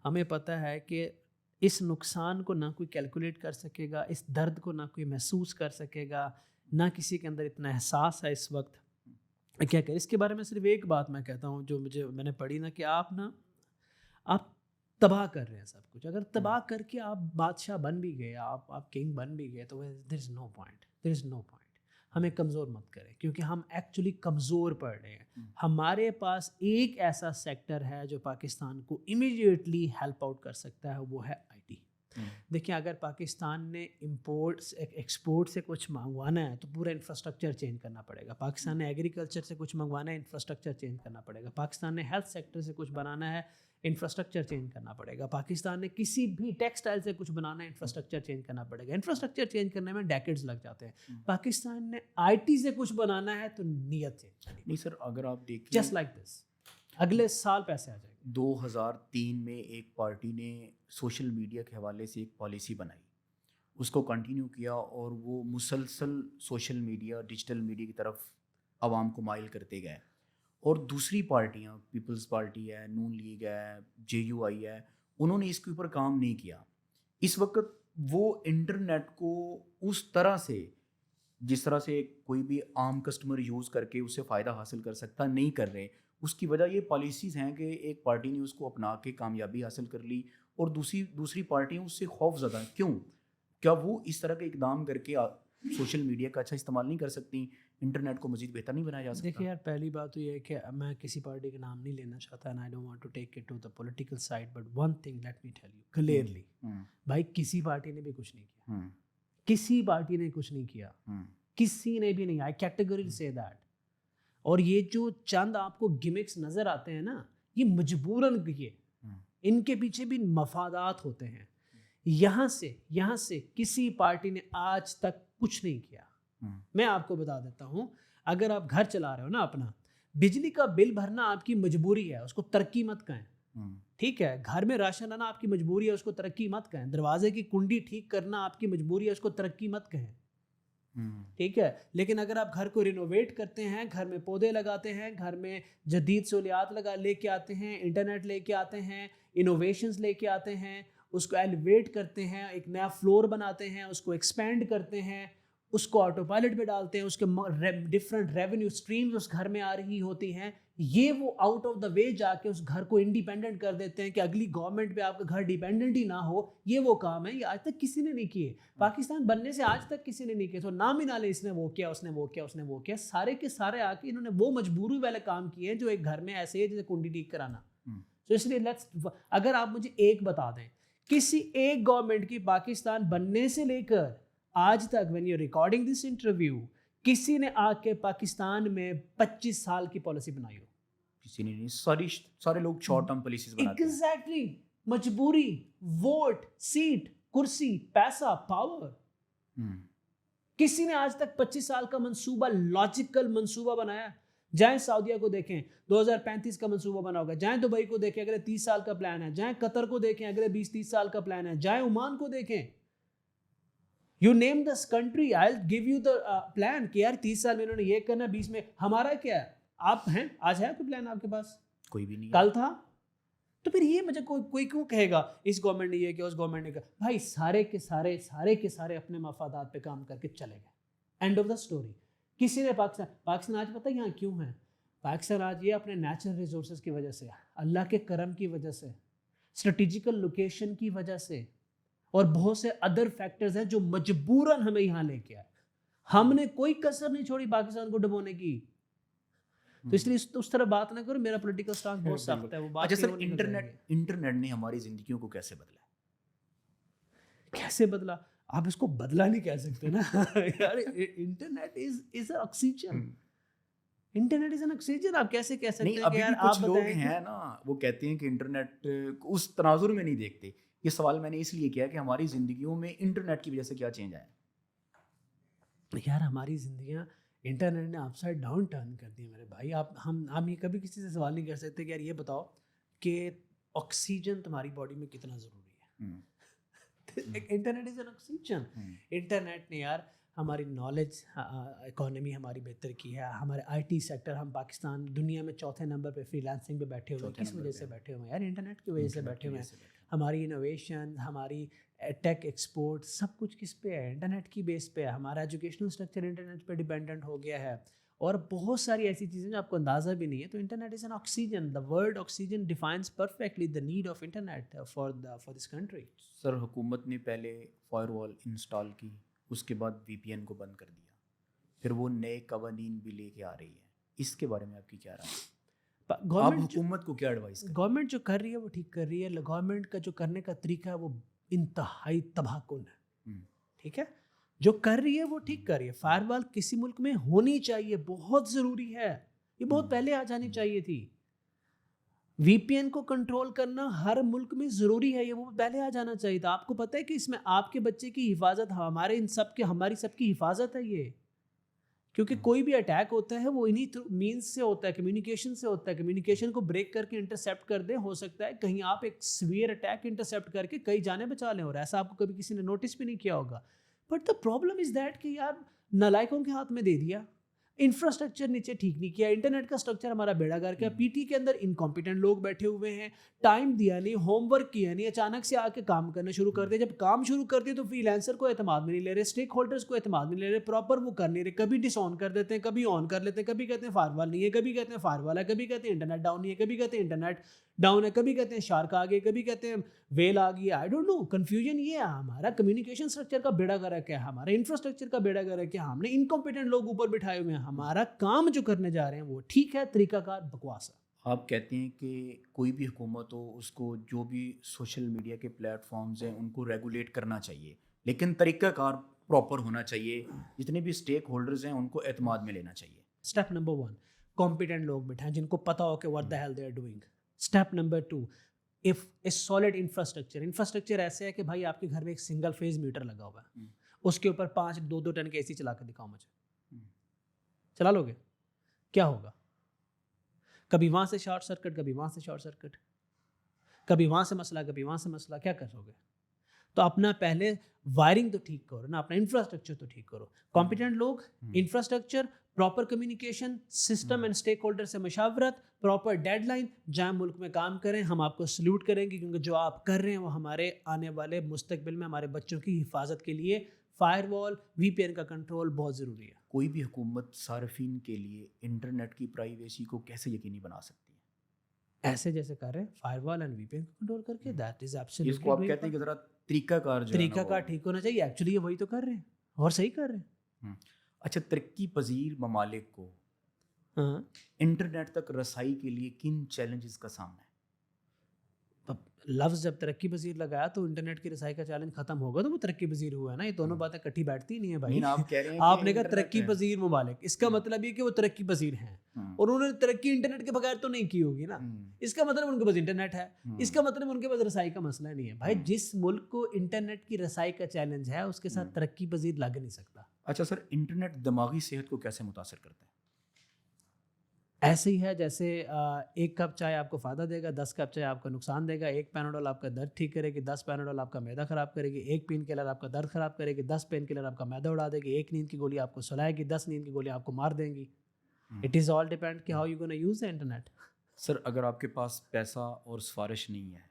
ہمیں پتہ ہے کہ اس نقصان کو نہ کوئی کیلکولیٹ کر سکے گا، اس درد کو نہ کوئی محسوس کر سکے گا، نہ کسی کے اندر اتنا احساس ہے اس وقت. کیا کہ اس کے بارے میں صرف ایک بات میں کہتا ہوں جو میں نے پڑھی نا، کہ آپ تباہ کر رہے ہیں سب کچھ. اگر تباہ کر کے آپ بادشاہ بن بھی گئے، آپ کنگ بن بھی گئے، تو دیر از نو پوائنٹ. ہمیں کمزور مت کریں، کیونکہ ہم ایکچولی کمزور پڑ رہے ہیں. ہمارے پاس ایک ایسا سیکٹر ہے جو پاکستان کو امیڈیٹلی ہیلپ آؤٹ کر سکتا ہے، وہ ہے آئی ٹی. دیکھیں، اگر پاکستان نے ایکسپورٹ سے کچھ منگوانا ہے تو پورا انفراسٹرکچر چینج کرنا پڑے گا. پاکستان نے ایگریکلچر سے کچھ منگوانا ہے، انفراسٹرکچر چینج کرنا پڑے گا. پاکستان نے ہیلتھ سیکٹر سے کچھ بنانا ہے، انفراسٹرکچر چینج کرنا پڑے گا. پاکستان نے کسی بھی ٹیکسٹائل سے کچھ بنانا ہے، انفراسٹرکچر چینج کرنا پڑے گا. انفراسٹرکچر چینج کرنے میں ڈیکیڈز لگ جاتے ہیں. پاکستان نے آئی ٹی سے کچھ بنانا ہے تو نیت چینج کرنی. نہیں سر، اگر آپ دیکھیں جسٹ لائک دس، اگلے سال پیسے آ جائیں گے. 2003 میں ایک پارٹی نے سوشل میڈیا کے حوالے سے ایک پالیسی بنائی، اس کو کنٹینیو کیا، اور وہ مسلسل سوشل میڈیا، ڈیجیٹل میڈیا کی طرف عوام کو مائل کرتے گئے. اور دوسری پارٹیاں، پیپلز پارٹی ہے، نون لیگ ہے، JUI ہے، انہوں نے اس کے اوپر کام نہیں کیا. اس وقت وہ انٹرنیٹ کو اس طرح سے، جس طرح سے کوئی بھی عام کسٹمر یوز کر کے اس سے فائدہ حاصل کر سکتا، نہیں کر رہے. اس کی وجہ یہ پالیسیز ہیں کہ ایک پارٹی نے اس کو اپنا کے کامیابی حاصل کر لی، اور دوسری پارٹیاں اس سے خوف زدہ. کیا وہ اس طرح کے اقدام کر کے سوشل میڈیا کا اچھا استعمال نہیں کر سکتی؟ انٹرنیٹ کو مزید بہتر نہیں بنایا جا سکتا؟ دیکھیے یار، پہلی بات تو یہ ہے کہ میں کسی پارٹی کا نام نہیں لینا چاہتا، and I don't want to take it to the political side, but one thing let me tell you clearly، بھائی کسی پارٹی نے بھی کچھ نہیں کیا، کسی پارٹی نے کچھ نہیں کیا، کسی نے بھی نہیں. I categorically say that. اور یہ جو چند آپ کو گمکس نظر آتے ہیں نا، یہ مجبوراً کیے، ان کے پیچھے بھی مفادات ہوتے ہیں. یہاں سے کسی پارٹی نے آج تک کچھ نہیں کیا. میں آپ کو بتا دیتا ہوں، اگر آپ گھر چلا رہے ہو نا اپنا، بجلی کا بل بھرنا آپ کی مجبوری ہے، اس کو ترقی مت کہیں. ٹھیک ہے، گھر میں راشن لانا آپ کی مجبوری ہے، اس کو ترقی مت کہیں. دروازے کی کنڈی ٹھیک کرنا آپ کی مجبوری ہے، اس کو ترقی مت کہیں. ٹھیک ہے. لیکن اگر آپ گھر کو رینوویٹ کرتے ہیں, گھر میں پودے لگاتے ہیں, گھر میں جدید سہولیات لے کے آتے ہیں, انٹرنیٹ لے کے آتے ہیں, انوویشنز لے کے آتے ہیں, اس کو ایلیویٹ کرتے ہیں, ایک نیا فلور بناتے ہیں, اس کو ایکسپینڈ کرتے ہیں, اس کو آٹو پائلٹ پہ ڈالتے ہیں, اس کے ڈفرینٹ ریونیو اسٹریمز اس گھر میں آ رہی ہوتی ہیں, یہ وہ آؤٹ آف دا وے جا کے اس گھر کو انڈیپینڈنٹ کر دیتے ہیں کہ اگلی گورنمنٹ پہ آپ کا گھر ڈیپینڈنٹ ہی نہ ہو. یہ وہ کام ہے, یہ آج تک کسی نے نہیں کیے. پاکستان بننے سے آج تک کسی نے نہیں کیے. تو نام ہی نہ لے اس نے وہ کیا, اس نے وہ کیا, اس نے وہ کیا, سارے کے سارے آ کے انہوں نے وہ مجبوری والے کام کیے ہیں جو ایک گھر میں ایسے ہے جیسے کنڈی ٹھیک کرانا. تو اس لیے اگر آپ مجھے ایک بتا دیں, کسی ایک گورنمنٹ کی پاکستان بننے سے لے کر آج تک when you're recording this interview کسی نے آ کے پاکستان میں 25 سال کی پالیسی بنائی ہو؟ کسی نے نہیں. سارے لوگ شارٹ ٹرم پالیسیز بناتے ہیں. ایگزیکٹلی, مجبوری, ووٹ, سیٹ, کرسی, پیسہ, پاور. کسی نے آج تک 25 سال کا منصوبہ, لاجیکل منصوبہ بنایا؟ جائیں سعودیہ کو دیکھیں 2035 کا منصوبہ بنا ہوگا, جائیں دبئی کو دیکھیں اگلے 30 سال کا پلان ہے, جائیں قطر کو دیکھیں اگلے 20-30 سال کا پلان ہے, جائیں عمان کو دیکھیں. You name this country, I'll give you the plan کہ یار 30 سال میں انہوں نے یہ کرنا, 20 میں ہمارا کیا ہے. آپ ہیں, آج ہے کوئی پلان آپ کے پاس؟ کوئی بھی نہیں. کل تھا. تو پھر یہ مجھے کوئی کیوں کہے گا اس گورنمنٹ نے یہ کیا, اس گورنمنٹ نے کہا. بھائی سارے کے سارے اپنے مفادات پہ کام کر کے چلے گئے. And of the story. کسی نے پاکستان آج پتہ یہاں کیوں ہے؟ پاکستان آج یہ اپنے نیچرل ریسورسز کی وجہ سے, اللہ کے کرم کی وجہ سے, اسٹریٹجیکل لوکیشن کی وجہ سے, اور بہت سے ادر فیکٹرز ہیں جو مجبوراً ہمیں یہاں لے کے آئے. ہم نے کوئی کسر نہیں چھوڑی پاکستان کو ڈبونے کی. تو اس لیے اس طرح بات نہ کرو, میرا پولیٹیکل سٹانس بہت سخت ہے. وہ بات سر, انٹرنیٹ نے ہماری زندگیوں کو کیسے بدلا؟ کیسے بدلا؟ آپ اس کو بدلا نہیں کہہ سکتے نا یار. Internet is an oxygen. Internet is an oxygen. آپ کیسے کہہ سکتے ہیں کہ یار آپ لوگ ہیں نا وہ کہتے ہیں کہ انٹرنیٹ اس تناظر میں نہیں دیکھتے. یہ سوال میں نے اس لیے کیا کہ ہماری زندگیوں میں انٹرنیٹ کی وجہ سے کیا چینج آیا؟ یار ہماری زندگیاں انٹرنیٹ نے اپ سائڈ ڈاؤن ٹرن کر دی میرے بھائی. ہم یہ کبھی کسی سے سوال نہیں کر سکتے کہ یار یہ بتاؤ کہ آکسیجن تمہاری باڈی میں کتنا ضروری ہے. Internet is an oxygen. Internet نے یار ہماری نالج اکانومی ہماری بہتر کی ہے. ہمارے آئی ٹی سیکٹر, ہم پاکستان دنیا میں 4تھے نمبر پہ فری لانسنگ پہ بیٹھے ہوئے ہیں. کس وجہ سے بیٹھے ہوئے ہیں یار؟ انٹرنیٹ کی وجہ سے بیٹھے ہوئے ہیں. ہماری انوویشن, ہماری ٹیک ایکسپورٹ, سب کچھ کس پہ ہے؟ انٹرنیٹ کی بیس پہ ہے. ہمارا ایجوکیشنل اسٹرکچر انٹرنیٹ پہ ڈیپینڈنٹ ہو گیا ہے, اور بہت ساری ایسی چیزیں جو آپ کو اندازہ بھی نہیں ہے. تو internet is an oxygen. The word oxygen defines perfectly the need of internet for this country. Sir, حکومت نے پہلے فائر وال انسٹال کی, اس کے بعد وی پی این کو بند کر دیا, پھر وہ نئے قوانین بھی لے کے آ رہی ہے. اس کے بارے میں آپ کی کیا رائے ہے؟ آپ حکومت کو کیا ایڈوائز کریں؟ گورنمنٹ جو کر رہی ہے وہ ٹھیک کر رہی ہے. گورنمنٹ کا جو کرنے کا طریقہ ہے وہ انتہائی تباہ کن ہے. ٹھیک ہے, جو کر رہی ہے وہ ٹھیک کر رہی ہے. فائر وال کسی ملک میں ہونی چاہیے, بہت ضروری ہے. یہ بہت پہلے آ جانی چاہیے تھی. وی پی این کو کنٹرول کرنا ہر ملک میں ضروری ہے, یہ وہ پہلے آ جانا چاہیے تھا. آپ کو پتہ ہے کہ اس میں آپ کے بچے کی حفاظت, ہماری سب کی حفاظت ہے یہ. کیونکہ کوئی بھی اٹیک ہوتا ہے وہ انہی مینس سے ہوتا ہے, کمیونیکیشن سے ہوتا ہے. کمیونیکیشن کو بریک کر کے انٹرسیپٹ کر دیں, ہو سکتا ہے کہیں آپ ایک سیویئر اٹیک انٹرسیپٹ کر کے کئی جانیں بچا لیں, اور ایسا آپ کو کبھی کسی نے نوٹس بھی نہیں کیا ہوگا. But the problem is that کہ یار نالائکوں کے ہاتھ میں دے دیا, انفراسٹرکچر نیچے ٹھیک نہیں کیا, انٹرنیٹ کا اسٹرکچر ہمارا بیڑا گرک ہے. پی ٹی کے اندر انکمپیٹنٹ لوگ بیٹھے ہوئے ہیں, ٹائم دیا نہیں, ہوم ورک کیا نہیں, اچانک سے آ کے کام کرنا شروع کر دیا. جب کام شروع کر دیا تو فری لینسر کو اعتماد میں نہیں لے رہے, اسٹیک ہولڈرس کو اعتماد میں نہیں لے رہے, پراپر وہ کر نہیں رہے. کبھی ڈس آن کر دیتے ہیں, کبھی آن کر لیتے ہیں, کبھی کہتے ہیں فائر وال نہیں ہے, کبھی کہتے ہیں فائر وال ہے, کبھی کہتے ہیں انٹرنیٹ ڈاؤن نہیں ہے, کبھی کہتے ہیں انٹرنیٹ ڈاؤن ہے, کبھی کہتے ہیں شارک آ گئی, کبھی کہتے ہیں ویل آ گئی. آئی ڈونٹ نو, کنفیوژن یہ ہے. ہمارا کمیونیکیشن اسٹرکچر کا بیڑا گرک ہے, ہمارا انفراسٹرکچر کا بیڑا گرک ہے. ہم نے انکمپیٹنٹ لوگ اوپر بٹھائے ہوئے ہیں. ہمارا کام جو کرنے جا رہے ہیں وہ ٹھیک ہے, طریقہ کار بکواس ہے. آپ کہتے ہیں کہ کوئی بھی حکومت ہو, اس کو جو بھی سوشل میڈیا کے پلیٹ فارمز ہیں ان کو ریگولیٹ کرنا چاہیے, لیکن طریقہ کار پراپر ہونا چاہیے. جتنے بھی اسٹیک ہولڈرز ہیں ان کو اعتماد میں لینا چاہیے. اسٹیپ نمبر 1, کمپیٹنٹ لوگ بٹھائیں جن کو پتا ہو کہ what the hell they are doing. Step number 2, if a solid infrastructure ایسے ہے کہ بھائی آپ کے گھر میں ایک سنگل فیز میٹر لگا ہوا ہے, اس کے اوپر 5-2 ٹن کے اے سی چلا کے دکھاؤ مجھے. چلا لو گے؟ کیا ہوگا؟ کبھی وہاں سے شارٹ سرکٹ, کبھی وہاں سے شارٹ سرکٹ, کبھی وہاں سے مسئلہ, کبھی وہاں سے مسئلہ. کیا کرو گے؟ تو اپنا پہلے وائرنگ تو ٹھیک کرو نا, اپنا انفراسٹرکچر تو ٹھیک کرو. کمپیٹنٹ لوگ, infrastructure, proper communication system and stake holder سے مشاورت, پراپر ڈیڈ لائن, جہاں ملک میں کام کریں. ہم آپ کو سلیوٹ کریں گے کیونکہ جو آپ کر رہے ہیں وہ ہمارے آنے والے مستقبل میں ہمارے بچوں کی حفاظت کے لیے فائر وال, وی پی این کا کنٹرول بہت ضروری ہے. کوئی بھی حکومت صارفین کے لیے انٹرنیٹ کی پرائیویسی کو کیسے یقینی بنا سکتی ہے؟ ایسے جیسے کر رہے ہیں fire wall and we P N کو کنٹرول کر کے. دیٹ از اس کو آپ ایبسلیوٹلی کہتے ہیں کہ ذرا طریقہ کار جو ہے نا طریقہ کار ٹھیک ہونا چاہیے. ایکچولی یہ وہی تو کر رہے ہیں اور صحیح کر رہے ہیں. اچھا, ترقی پذیر ممالک کو ہاں, انٹرنیٹ تک رسائی کے لیے کن چیلنجز کا سامنا ہے؟ لفظ جب ترقی پذیر لگایا تو انٹرنیٹ کی رسائی کا چیلنج ختم ہوگا تو وہ ترقی پذیر ہوا ہے نا. یہ دونوں باتیں کٹھی بیٹھتی نہیں ہیں بھائی. آپ کہہ رہے ہیں آپ نے کہا ترقی پذیر ممالک, اس کا مطلب یہ کہ وہ ترقی پذیر ہیں اور انہوں نے ترقی انٹرنیٹ کے بغیر تو نہیں کی ہوگی نا. اس کا مطلب ان کے پاس انٹرنیٹ ہے, اس کا مطلب ان کے پاس رسائی کا مسئلہ نہیں ہے. بھائی جس ملک کو انٹرنیٹ کی رسائی کا چیلنج ہے اس کے ساتھ ترقی پذیر لگ نہیں سکتا. اچھا سر, انٹرنیٹ دماغی صحت کو کیسے متاثر کرتا ہے؟ ایسے ہی ہے جیسے 1 کپ چائے آپ کو فائدہ دے گا, 10 کپ چائے آپ کو نقصان دے گا. 1 پیناڈول آپ کا درد ٹھیک کرے گی, 10 پیناڈول آپ کا معدہ خراب کرے گی. 1 پین کلر آپ کا درد خراب کرے گی, 10 پین کلر آپ کا معدہ اڑا دے گی. 1 نیند کی گولی آپ کو سلائے گی, 10 نیند کی گولی آپ کو مار دیں گی. اٹ از آل ڈیپینڈ کہ how you gonna use the internet. Sir, اگر آپ کے پاس پیسہ اور سفارش نہیں ہے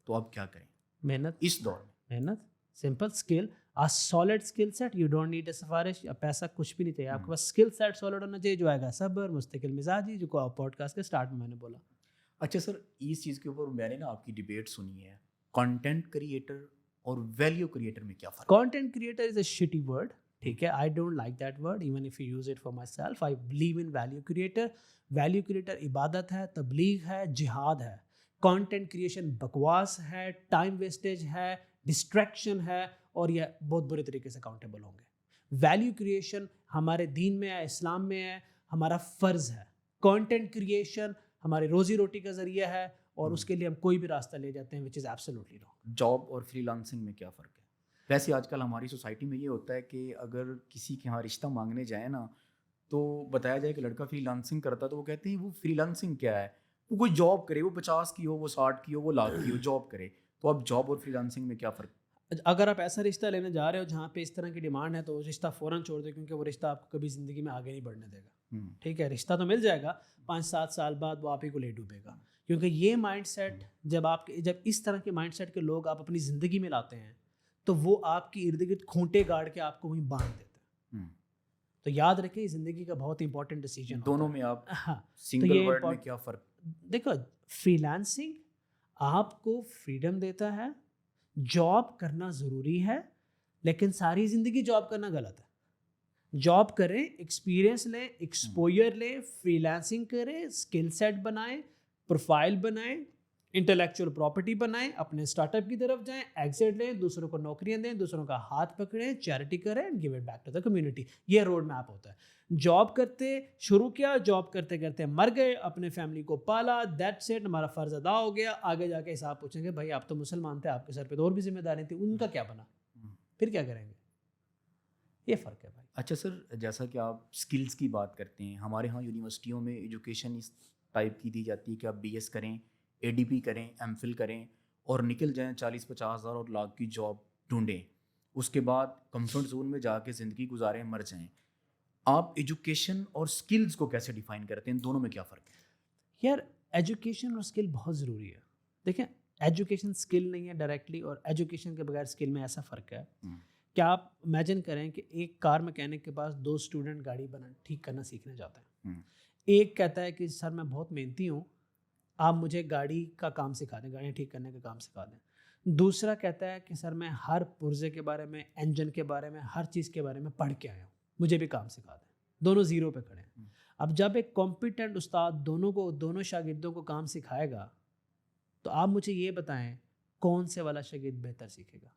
تو آپ کیا کریں محنت. اس دور میں محنت, simple skill, solid skill set. You don't need a سفارش یا پیسہ, کچھ بھی نہیں چاہیے آپ کے پاس. اسکل سیٹ سالڈ ہونا چاہیے جو آئے گا صبر, مستقل مزاجی, جو کو پوڈ کاسٹ کے اسٹارٹ میں نے بولا. اچھا سر, اس چیز کے اوپر میں نے نا آپ کی ڈیبیٹ سنی ہے, کنٹینٹ کریٹر اور ویلیو کریٹر میں کیا فرق ہے؟ Content creator is a shitty word, ٹھیک ہے. I don't like that word even if you use it for my self. I believe in value creator. Value creator عبادت ہے, تبلیغ ہے, جہاد ہے. کانٹینٹ کریشن بکواس ہے, ٹائم ویسٹیج ہے, ڈسٹریکشن ہے, اور یہ بہت برے طریقے سے اکاؤنٹیبل ہوں گے. ویلیو کریشن ہمارے دین میں ہے, اسلام میں ہے, ہمارا فرض ہے. کانٹینٹ کریشن ہمارے روزی روٹی کا ذریعہ ہے اور اس کے لیے ہم کوئی بھی راستہ لے جاتے ہیں, وچ از ایبسلیوٹلی رانگ. جاب اور فری لانسنگ میں کیا فرق ہے؟ ویسے آج کل ہماری سوسائٹی میں یہ ہوتا ہے کہ اگر کسی کے یہاں رشتہ مانگنے جائیں نا تو بتایا جائے کہ لڑکا فری لانسنگ کرتا ہے تو وہ کہتے ہیں وہ فری لانسنگ کیا ہے, وہ کوئی جاب کرے, وہ 50 کی ہو, وہ 60 کی ہو, وہ 1,00,000 کی ہو, جاب کرے. تو اب جاب اور فری لانسنگ میں کیا فرق؟ اگر آپ ایسا رشتہ لینے جا رہے ہو جہاں پہ اس طرح کی ڈیمانڈ ہے تو وہ رشتہ فوراً چھوڑ دیں, کیونکہ وہ رشتہ آپ کو کبھی زندگی میں آگے نہیں بڑھنے دے گا. ٹھیک ہے, رشتہ تو مل جائے گا, 5-7 سال بعد وہ آپ ہی کو لے ڈوبے گا. کیونکہ یہ مائنڈ سیٹ جب اس طرح کے مائنڈ سیٹ کے لوگ آپ اپنی زندگی میں لاتے ہیں تو وہ آپ کی ارد گرد کھونٹے گاڑ کے آپ کو وہیں باندھ دیتے ہیں. تو یاد رکھیں, زندگی کا بہت امپورٹنٹ ڈیسیجن. دونوں میں آپ ہاں, سنگل ورڈ میں کیا فرق؟ دیکھو, فری لانسنگ آپ کو فریڈم دیتا ہے, جاب کرنا ضروری ہے, لیکن ساری زندگی جاب کرنا غلط ہے. جاب کریں, ایکسپیرینس لیں, ایکسپوئر لیں, فری لانسنگ کریں, اسکل سیٹ بنائیں, پروفائل بنائیں, انٹلیکچوئل پراپرٹی بنائیں, اپنے اسٹارٹ اپ کی طرف جائیں, ایگزٹ لیں, دوسروں کو نوکریاں دیں, دوسروں کا ہاتھ پکڑیں, چیریٹی کریں, and give it back to the community. یہ روڈ میپ ہوتا ہے. جاب کرتے شروع کیا, جاب کرتے کرتے مر گئے, اپنے فیملی کو پالا, دیٹس اٹ, ہمارا فرض ادا ہو گیا. آگے جا کے حساب پوچھیں گے بھائی آپ تو مسلمان تھے, آپ کے سر پہ تو اور بھی ذمہ داری تھی, ان کا کیا بنا, پھر کیا کریں گے. یہ فرق ہے بھائی. اچھا سر, جیسا کہ آپ اسکلس کی بات کرتے ہیں, ہمارے ہاں یونیورسٹیوں میں ایجوکیشن اس ٹائپ کی دی جاتی ہے کہ آپ BS کریں, ADP کریں, MPhil کریں اور نکل جائیں 40-50 ہزار اور لاکھ کی جاب ڈھونڈیں, اس کے بعد کمفرٹ زون میں جا کے زندگی گزاریں, مر جائیں. آپ ایجوکیشن اور اسکلز کو کیسے ڈیفائن کرتے ہیں, ان دونوں میں کیا فرق ہے؟ یار ایجوکیشن اور اسکل بہت ضروری ہے. دیکھیں, ایجوکیشن اسکل نہیں ہے ڈائریکٹلی, اور ایجوکیشن کے بغیر اسکل میں ایسا فرق ہے. کیا آپ امیجن کریں کہ ایک کار میکینک کے پاس 2 اسٹوڈنٹ گاڑی ٹھیک کرنا سیکھنے جاتے ہیں. ایک کہتا ہے کہ سر میں بہت محنتی ہوں, آپ مجھے گاڑی کا کام سکھا دیں, گاڑیاں ٹھیک کرنے کا کام سکھا دیں. دوسرا کہتا ہے کہ سر میں ہر پرزے کے بارے میں, انجن کے بارے میں, ہر چیز کے بارے میں پڑھ کے آیا ہوں, مجھے بھی کام سکھا دیں. دونوں زیرو پہ کھڑے ہیں. اب جب ایک کمپیٹنٹ استاد دونوں شاگردوں کو کام سکھائے گا تو آپ مجھے یہ بتائیں کون سے والا شاگرد بہتر سیکھے گا؟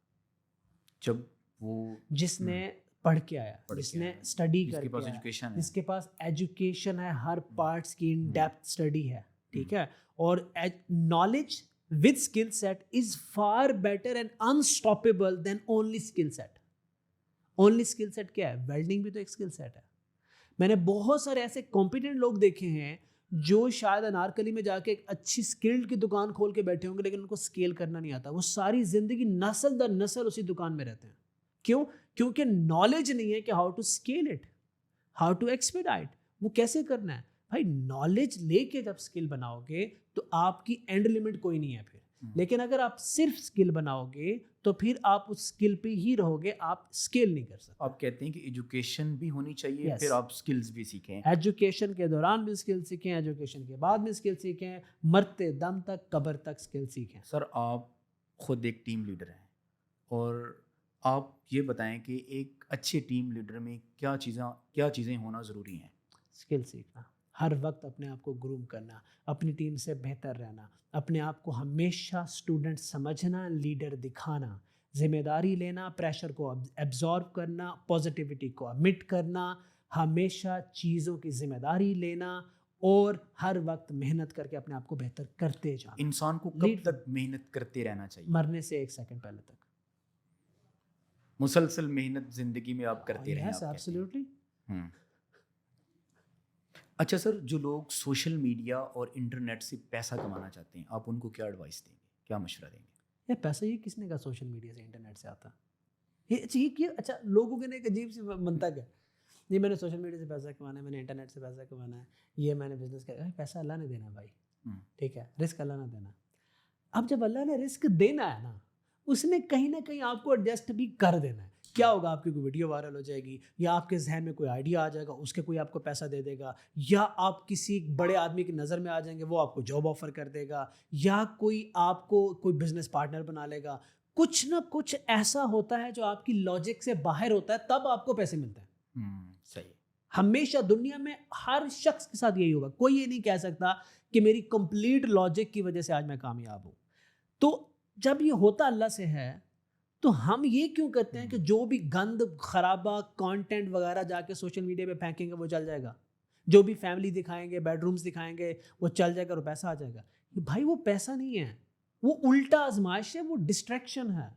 جب وہ جس نے پڑھ کے آیا, جس نے اسٹڈی کر کے آیا, جس کے پاس ایجوکیشن ہے, ہر پارٹس کی ان ڈیپتھ اسٹڈی ہے. ٹھیک ہے, اور knowledge with skill set is far better and unstoppable than only skill set. Only skill set کیا ہے؟ ویلڈنگ بھی تو ایک اسکل سیٹ ہے. میں نے بہت سارے ایسے کمپیٹنٹ لوگ دیکھے ہیں جو شاید انارکلی میں جا کے ایک اچھی اسکلڈ کی دکان کھول کے بیٹھے ہوں گے لیکن ان کو اسکیل کرنا نہیں آتا, وہ ساری زندگی نسل در نسل اسی دکان میں رہتے ہیں. کیوں؟ کیونکہ نالج نہیں ہے کہ how to scale it, how to expedite, وہ کیسے کرنا ہے. بھائی نالج لے کے جب اسکل بناؤ گے تو آپ کی اینڈ لمٹ کوئی نہیں ہے پھر. لیکن اگر آپ صرف اسکل بناؤ گے تو پھر آپ اس اسکل پہ ہی رہو گے, آپ اسکیل نہیں کر سکتے. آپ کہتے ہیں کہ ایجوکیشن بھی ہونی چاہیے, Yes. پھر آپ اسکلز بھی سیکھیں. ایجوکیشن کے دوران بھی اسکل سیکھیں, ایجوکیشن کے بعد بھی اسکل سیکھیں, مرتے دم تک قبر تک اسکل سیکھیں. سر آپ خود ایک ٹیم لیڈر ہیں, اور آپ یہ بتائیں کہ ایک اچھے ٹیم لیڈر میں کیا چیزیں ہونا ضروری ہیں. اسکل سیکھنا, ہر وقت اپنے آپ کو گروم کرنا, اپنی ٹیم سے بہتر رہنا, اپنے آپ کو ہمیشہ اسٹوڈنٹ سمجھنا, لیڈر دکھانا, ذمہ داری لینا, پریشر کو ایبزارب کرنا, پازیٹیوٹی کو امٹ کرنا, ہمیشہ چیزوں کی ذمہ داری لینا, اور ہر وقت محنت کر کے اپنے آپ کو بہتر کرتے جانا. انسان کو کب تک محنت کرتے رہنا چاہیے؟ مرنے سے 1 سیکنڈ پہلے تک مسلسل محنت زندگی میں آپ کرتے رہیں. Yes, absolutely. اچھا سر, جو لوگ سوشل میڈیا اور انٹرنیٹ سے پیسہ کمانا چاہتے ہیں, آپ ان کو کیا ایڈوائس دیں گے, کیا مشورہ دیں گے؟ یہ پیسہ یہ کس نے کہا سوشل میڈیا سے انٹرنیٹ سے آتا؟ یہ کیا اچھا لوگوں کے ایک عجیب سی منطق ہے, یہ میں نے سوشل میڈیا سے پیسہ کمانا ہے, میں نے انٹرنیٹ سے پیسہ کمانا ہے, یہ میں نے بزنس کیا. پیسہ اللہ نے دینا ہے بھائی, ٹھیک ہے, رسک اللہ نے دینا. اب جب اللہ نے رسک دینا ہے نا, اس نے کہیں نہ کہیں آپ کو ایڈجسٹ بھی کر دینا ہے. کیا ہوگا, آپ کی کوئی ویڈیو وائرل ہو جائے گی, یا آپ کے ذہن میں کوئی آئیڈیا آ جائے گا, اس کے کوئی آپ کو پیسہ دے دے گا, یا آپ کسی بڑے آدمی کی نظر میں آ جائیں گے, وہ آپ کو جاب آفر کر دے گا, یا کوئی آپ کو کوئی بزنس پارٹنر بنا لے گا. کچھ نہ کچھ ایسا ہوتا ہے جو آپ کی لاجک سے باہر ہوتا ہے, تب آپ کو پیسے ملتے ہیں. صحیح. ہمیشہ دنیا میں ہر شخص کے ساتھ یہی ہوگا. کوئی یہ نہیں کہہ سکتا کہ میری کمپلیٹ لاجک کی وجہ سے آج میں کامیاب ہوں. تو جب یہ ہوتا اللہ سے ہے تو ہم یہ کیوں کرتے ہیں کہ جو بھی گند خرابہ کانٹینٹ وغیرہ جا کے سوشل میڈیا پہ پھینکیں گے وہ چل جائے گا, جو بھی فیملی دکھائیں گے, بیڈ رومز دکھائیں گے, وہ چل جائے گا اور پیسہ آ جائے گا. بھائی وہ پیسہ نہیں ہے, وہ الٹا آزمائش ہے, وہ ڈسٹریکشن ہے,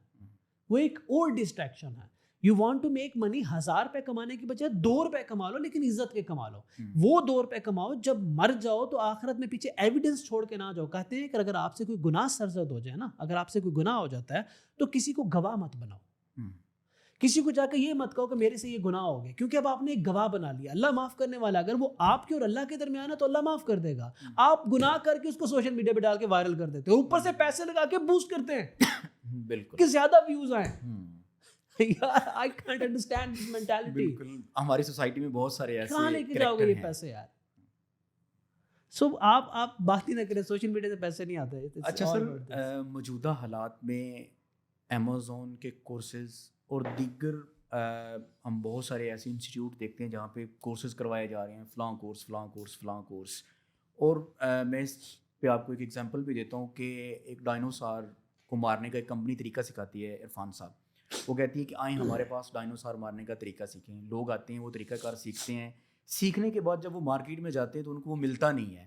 وہ ایک اور ڈسٹریکشن ہے. You want to make money, 1000 روپے کمانے کی بجائے 2 روپے کما لو, لیکن عزت کے کما لو. وہ 2 روپے کماؤ, جب مر جاؤ تو آخرت میں پیچھے ایویڈنس چھوڑ کے نہ جاؤ. کہتے ہیں کہ اگر آپ سے کوئی گناہ سرزد ہو جائے نا, اگر آپ سے کوئی گناہ ہو جاتا ہے تو کسی کو گواہ مت بناؤ, کسی کو جا کے یہ مت کہو کہ میرے سے یہ گناہ ہو گیا, کیونکہ اب آپ نے ایک گواہ بنا لیا. اللہ معاف کرنے والا, اگر وہ آپ کے اور اللہ کے درمیان ہے تو اللہ معاف کر دے گا. آپ گناہ کر کے اس کو سوشل میڈیا پہ ڈال کے وائرل کر دیتے ہیں, اوپر سے پیسے لگا کے بوسٹ کرتے ہیں بالکل کہ زیادہ ویوز آئیں. I can't understand this mentality. بالکل, ہماری سوسائٹی میں بہت سارے ایسے کہاں لے کے جاؤ گے یہ پیسے یار؟ سو آپ بات ہی نہ کریں, سوشل میڈیا سے پیسے نہیں آتے. اچھا سر, موجودہ حالات میں امیزون کے کورسز اور دیگر ہم بہت سارے ایسے انسٹیٹیوٹ دیکھتے ہیں جہاں پہ کورسز کروائے جا رہے ہیں, فلاں کورس. اور میں اس پہ آپ کو ایک ایگزامپل بھی دیتا ہوں کہ ایک ڈائنوسار کو مارنے کا ایک کمپنی طریقہ سکھاتی ہے, عرفان صاحب. وہ کہتی ہے کہ آئیں ہمارے پاس ڈائنوسار مارنے کا طریقہ سیکھیں. لوگ آتے ہیں, وہ طریقہ کار سیکھتے ہیں. سیکھنے کے بعد جب وہ مارکیٹ میں جاتے ہیں تو ان کو وہ ملتا نہیں ہے.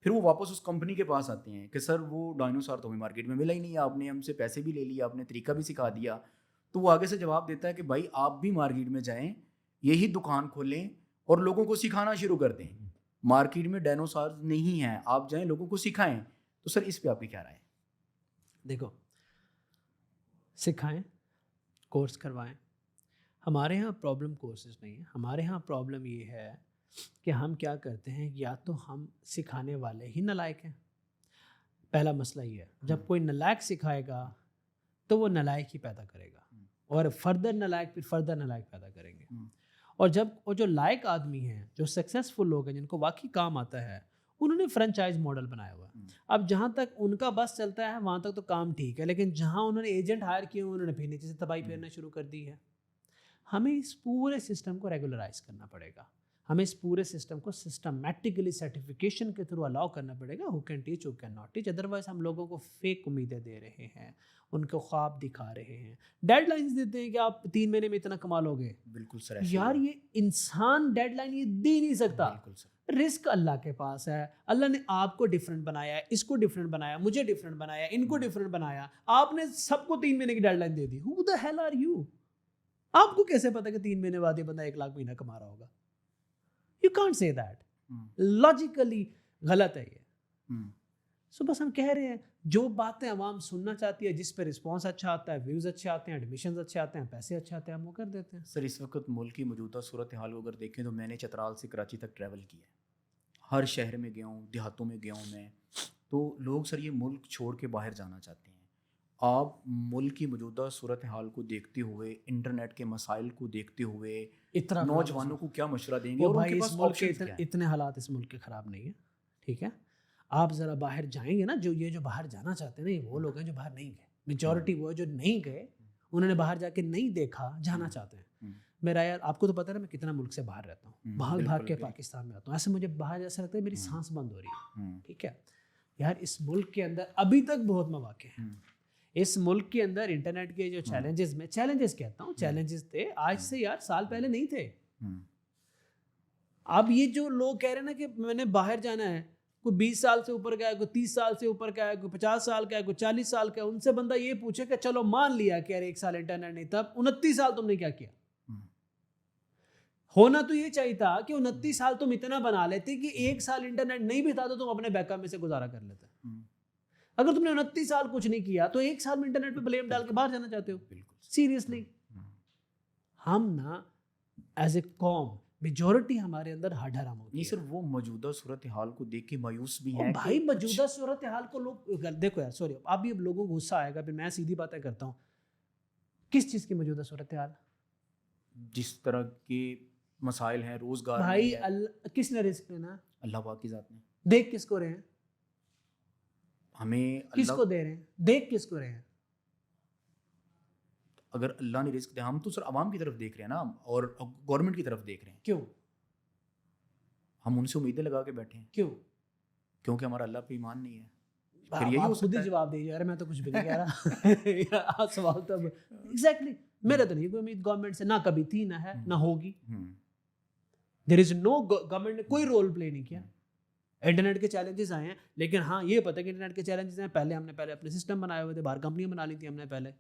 پھر وہ واپس اس کمپنی کے پاس آتے ہیں کہ سر وہ ڈائنوسار تو ہمیں مارکیٹ میں ملا ہی نہیں ہے, آپ نے ہم سے پیسے بھی لے لیے, آپ نے طریقہ بھی سکھا دیا. تو وہ آگے سے جواب دیتا ہے کہ بھائی آپ بھی مارکیٹ میں جائیں, یہی دکان کھولیں اور لوگوں کو سکھانا شروع کر دیں. مارکیٹ میں ڈائنوسار نہیں ہیں, آپ جائیں لوگوں کو سکھائیں. تو سر اس پہ آپ کی کیا رائے ہے؟ دیکھو, سکھائیں, کورس کروائیں. ہمارے ہاں پرابلم کورسز نہیں ہے, ہمارے ہاں پرابلم یہ ہے کہ ہم کیا کرتے ہیں, یا تو ہم سکھانے والے ہی نالائق ہیں. پہلا مسئلہ یہ ہے, جب کوئی نالائق سکھائے گا تو وہ نالائق ہی پیدا کرے گا, اور فردر نالائق پھر فردر نالائق پیدا کریں گے. اور جب وہ جو لائق آدمی ہیں, جو سکسیزفل لوگ ہیں, جن کو واقعی کام آتا ہے, انہوں نے فرنچائز ماڈل بنایا ہوا ہے. اب جہاں تک ان کا بس چلتا ہے وہاں تک تو کام ٹھیک ہے, لیکن جہاں انہوں نے ایجنٹ ہائر کیے انہوں نے پھر نیچے سے تباہی پھیرنا شروع کر دی ہے. ہمیں اس پورے سسٹم کو ریگولرائز کرنا پڑے گا. ہمیں اس پورے سسٹم کو سسٹمیٹکلی سرٹیفکیشن کے تھرو الاؤ کرنا پڑے گا. Who can teach, who can not teach. Otherwise ہم لوگوں کو فیک امیدیں دے رہے ہیں, ان کو خواب دکھا رہے ہیں, ڈیڈ لائنز دیتے ہیں کہ آپ 3 مہینے میں اتنا کما لو گے. بالکل سر, یار یہ انسان ڈیڈ لائن یہ دے نہیں سکتا. بالکل سر, رزق اللہ کے پاس ہے. اللہ نے آپ کو ڈفرینٹ بنایا ہے, اس کو ڈفرینٹ بنایا, مجھے ڈفرینٹ بنایا, ان کو ڈفرینٹ بنایا. آپ نے سب کو 3 مہینے کی ڈیڈ لائن دے دی. Who the hell are you? آپ کو کیسے پتا کہ 3 مہینے بعد یہ بندہ 1 لاکھ مہینہ کما رہا ہوگا؟ You can't say that. Logically غلط ہے یہ. سو بس ہم کہہ رہے ہیں جو باتیں عوام سننا چاہتی ہے، جس پہ رسپانس اچھا آتا ہے، ویوز اچھے آتے ہیں، ایڈمیشنز اچھے آتے ہیں، پیسے اچھے آتے ہیں، ہم وہ کر دیتے ہیں. سر اس وقت ملک کی موجودہ صورتحال کو اگر دیکھیں تو میں نے چترال سے کراچی تک ٹریول کیا ہے، ہر شہر میں گیا ہوں، دیہاتوں میں گیا ہوں میں. تو لوگ سر یہ ملک چھوڑ کے باہر جانا چاہتے ہیں. آپ ملک کی موجودہ صورتحال کو دیکھتے ہوئے، انٹرنیٹ کے مسائل کو دیکھتے ہوئے اتنا نوجوانوں کو کیا مشورہ دیں گے وہ اور ان بھائی کے اس پاس ملک کے آپشنز کیا ہیں؟ اتنے حالات اس ملک کے خراب نہیں ہیں. ٹھیک ہے، آپ ذرا باہر جائیں گے نا، جو باہر جانا چاہتے ہیں نا، یہ وہ لوگ ہیں جو باہر نہیں گئے. میجورٹی وہ ہے جو نہیں گئے، انہوں نے باہر جا کے نہیں دیکھا، جانا چاہتے ہیں. میرا یار آپ کو تو پتہ ہے نا میں کتنا ملک سے باہر رہتا ہوں، بھاگ کے پاکستان میں آتا ہوں. ایسے مجھے باہر جیسا لگتا ہے میری سانس بند ہو رہی ہے. ٹھیک ہے یار، اس ملک کے اندر ابھی تک بہت مواقع ہیں. اس ملک کے اندر انٹرنیٹ کے جو چیلنجز، میں چیلنجز کہتا ہوں، چیلنجز تھے آج سے یار سال پہلے نہیں تھے. اب یہ جو لوگ کہہ رہے ہیں نا کہ میں نے باہر جانا ہے، کوئی 20 سال سے اوپر کا ہے، کوئی 30 سال سے اوپر کا ہے، کوئی 50 سال کا ہے، کوئی 40 سال کا ہے، ان سے بندہ یہ پوچھے کہ چلو مان لیا کہ یار 1 سال انٹرنیٹ نہیں تھا، 29 سال تم نے کیا کیا؟ ہونا تو یہ چاہیے تھا کہ 29 سال تم اتنا بنا لیتے کہ 1 سال انٹرنیٹ نہیں بھی تھا تو تم اپنے بیک اپ میں سے گزارا کر لیتے. اگر تم نے 29 سال کچھ نہیں کیا تو 1 سال میں انٹرنیٹ پہ بلیم ڈال کے باہر جانا چاہتے ہو. سیریسلی ہم نا ایز اے قوم میجورٹی ہمارے اندر ہڈ حرام ہوتی ہے. نہیں سر، وہ موجودہ صورتحال کو دیکھ کے مایوس بھی ہیں. بھائی موجودہ صورتحال کو لوگ دیکھو یار، سوری اب بھی لوگوں کو غصہ آئے گا، پھر میں سیدھی باتیں کرتا ہوں. کس چیز کی موجودہ صورتحال؟ جس طرح کے مسائل ہیں، روزگار بھائی کس نے رزق دینا؟ اللہ پاک کی ذات نے. دیکھ کس کو رہے ہیں؟ ہمیں کس کو دے رہے ہیں؟ دیکھ کس کو رہے ہیں؟ اگر اللہ نے رزق دیا، ہم تو سر عوام کی طرف دیکھ رہے ہیں نا، اور گورنمنٹ کی طرف دیکھ رہے ہیں. کیوں؟ ہم ان سے امیدیں لگا کے بیٹھے ہیں. کیوں؟ کیونکہ ہمارا اللہ پہ ایمان نہیں ہے. آپ خود ہی جواب دیجیے. یار میں تو کچھ بھی نہیں کہہ رہا. سوال تو ایگزیکٹلی میرا تو نہیں کوئی امید گورنمنٹ سے، نہ کبھی تھی، نہ ہے، نہ ہوگی. دیر از نو، گورنمنٹ نے کوئی رول پلے نہیں کیا. انٹرنیٹ کے چیلنجز آئے ہیں، لیکن ہاں یہ پتہ ہے کہ انٹرنیٹ کے چیلنجز ہیں. پہلے ہم نے اپنے سسٹم بنائے ہوئے تھے، باہر کمپنیاں بنا لی تھی ہم نے. پہلے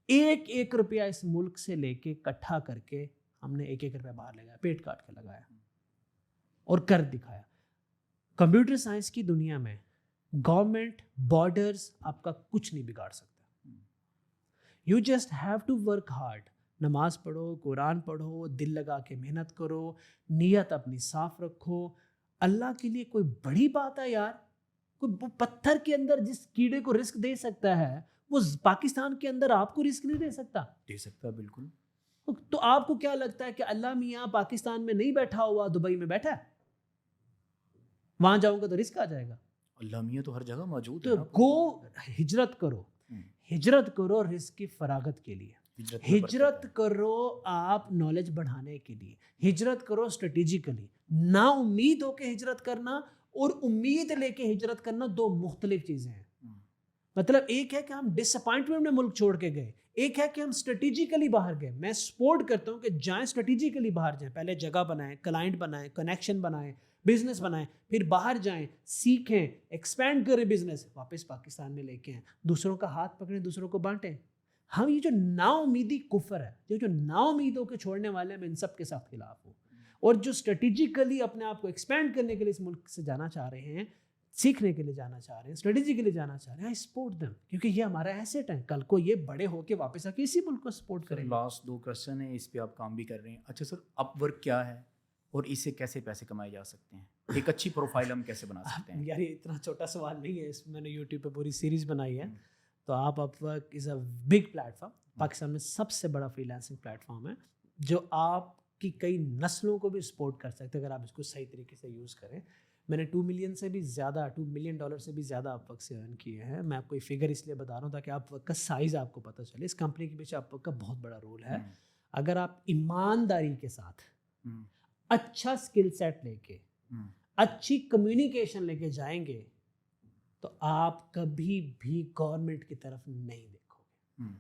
1 روپیہ اس ملک سے لے کے اکٹھا کر کے ہم نے 1 روپیہ باہر لگایا، پیٹ کاٹ کے لگایا اور کر دکھایا. کمپیوٹر سائنس کی دنیا میں گورنمنٹ، بارڈرز آپ کا کچھ نہیں بگاڑ سکتا. You just have to work hard. نماز پڑھو، قرآن پڑھو، دل لگا کے محنت کرو، نیت اپنی صاف رکھو. اللہ کے لیے کوئی بڑی بات ہے یار. کوئی پتھر کے اندر جس کیڑے کو رزق دے سکتا ہے، وہ پاکستان کے اندر آپ کو رزق نہیں دے سکتا. دے سکتا بالکل. تو آپ کو کیا لگتا ہے کہ اللہ میاں پاکستان میں نہیں بیٹھا ہوا، دبئی میں بیٹھا ہے؟ وہاں جاؤں گا تو رزق آ جائے گا. اللہ میاں تو ہر جگہ موجود ہے. تو گو ہجرت کرو، ہجرت کرو رزق کی فراغت کے لیے. ہجرت کرو آپ نالج بڑھانے کے لیے. ہجرت کرو اسٹریٹجیکلی. نا امید ہو کے ہجرت کرنا اور امید لے کے ہجرت کرنا 2 مختلف چیزیں ہیں. مطلب ایک ہے کہ ہم ڈس اپوائنٹمنٹ میں ملک چھوڑ کے گئے، ایک ہے کہ ہم اسٹریٹجیکلی باہر گئے. میں سپورٹ کرتا ہوں کہ جائیں، اسٹریٹجیکلی باہر جائیں. پہلے جگہ بنائیں، کلائنٹ بنائیں، کنیکشن بنائیں، بزنس بنائیں، پھر باہر جائیں، سیکھیں، ایکسپینڈ کریں بزنس، واپس پاکستان میں لے کے آئیں، دوسروں کا ہاتھ پکڑیں، دوسروں کو بانٹیں. ہم یہ جو نا امیدی کفر ہے، یہ جو نا امیدوں کے چھوڑنے والے ہیں، میں ان سب کے ساتھ خلاف ہوں. اور جو اسٹریٹجیکلی اپنے آپ کو ایکسپینڈ کرنے کے لیے اس ملک سے جانا چاہ رہے ہیں، سیکھنے کے لیے جانا چاہ رہے ہیں، اسٹریٹجی کے لیے جانا چاہ رہے ہیں، سپورٹ دیم. کیونکہ یہ ہمارا ایسیٹ ہے، کل کو یہ بڑے ہو کے واپس آ کے اسی ملک کو سپورٹ کریں. لاسٹ 2 کوسچن ہیں، اس پہ آپ کام بھی کر رہے ہیں. اچھا سر، اپ ورک کیا ہے اور اس سے کیسے پیسے کمائے جا سکتے ہیں؟ ایک اچھی پروفائل ہم کیسے بنا سکتے ہیں؟ یار یہ اتنا چھوٹا سوال نہیں ہے. اس میں نے یوٹیوب پہ پوری سیریز بنائی ہے. تو Upwork is a big platform. Pakistan میں سب سے بڑا فری لانسنگ پلیٹ فارم ہے جو آپ کی کئی نسلوں کو بھی سپورٹ کر سکتے ہیں اگر آپ اس کو صحیح طریقے سے یوز کریں. میں نے $2 ملین سے بھی زیادہ آپ وقت سے ارن کیے ہیں. میں آپ کو یہ فگر اس لیے بتا رہا ہوں تاکہ آپ وقت کا سائز آپ کو پتہ چلے. اس کمپنی کے پیچھے آپ وقت کا بہت بڑا رول ہے. اگر آپ ایمانداری کے ساتھ اچھا اسکل سیٹ لے کے، اچھی کمیونیکیشن لے کے جائیں گے تو آپ کبھی بھی گورنمنٹ کی طرف نہیں دیکھو گے.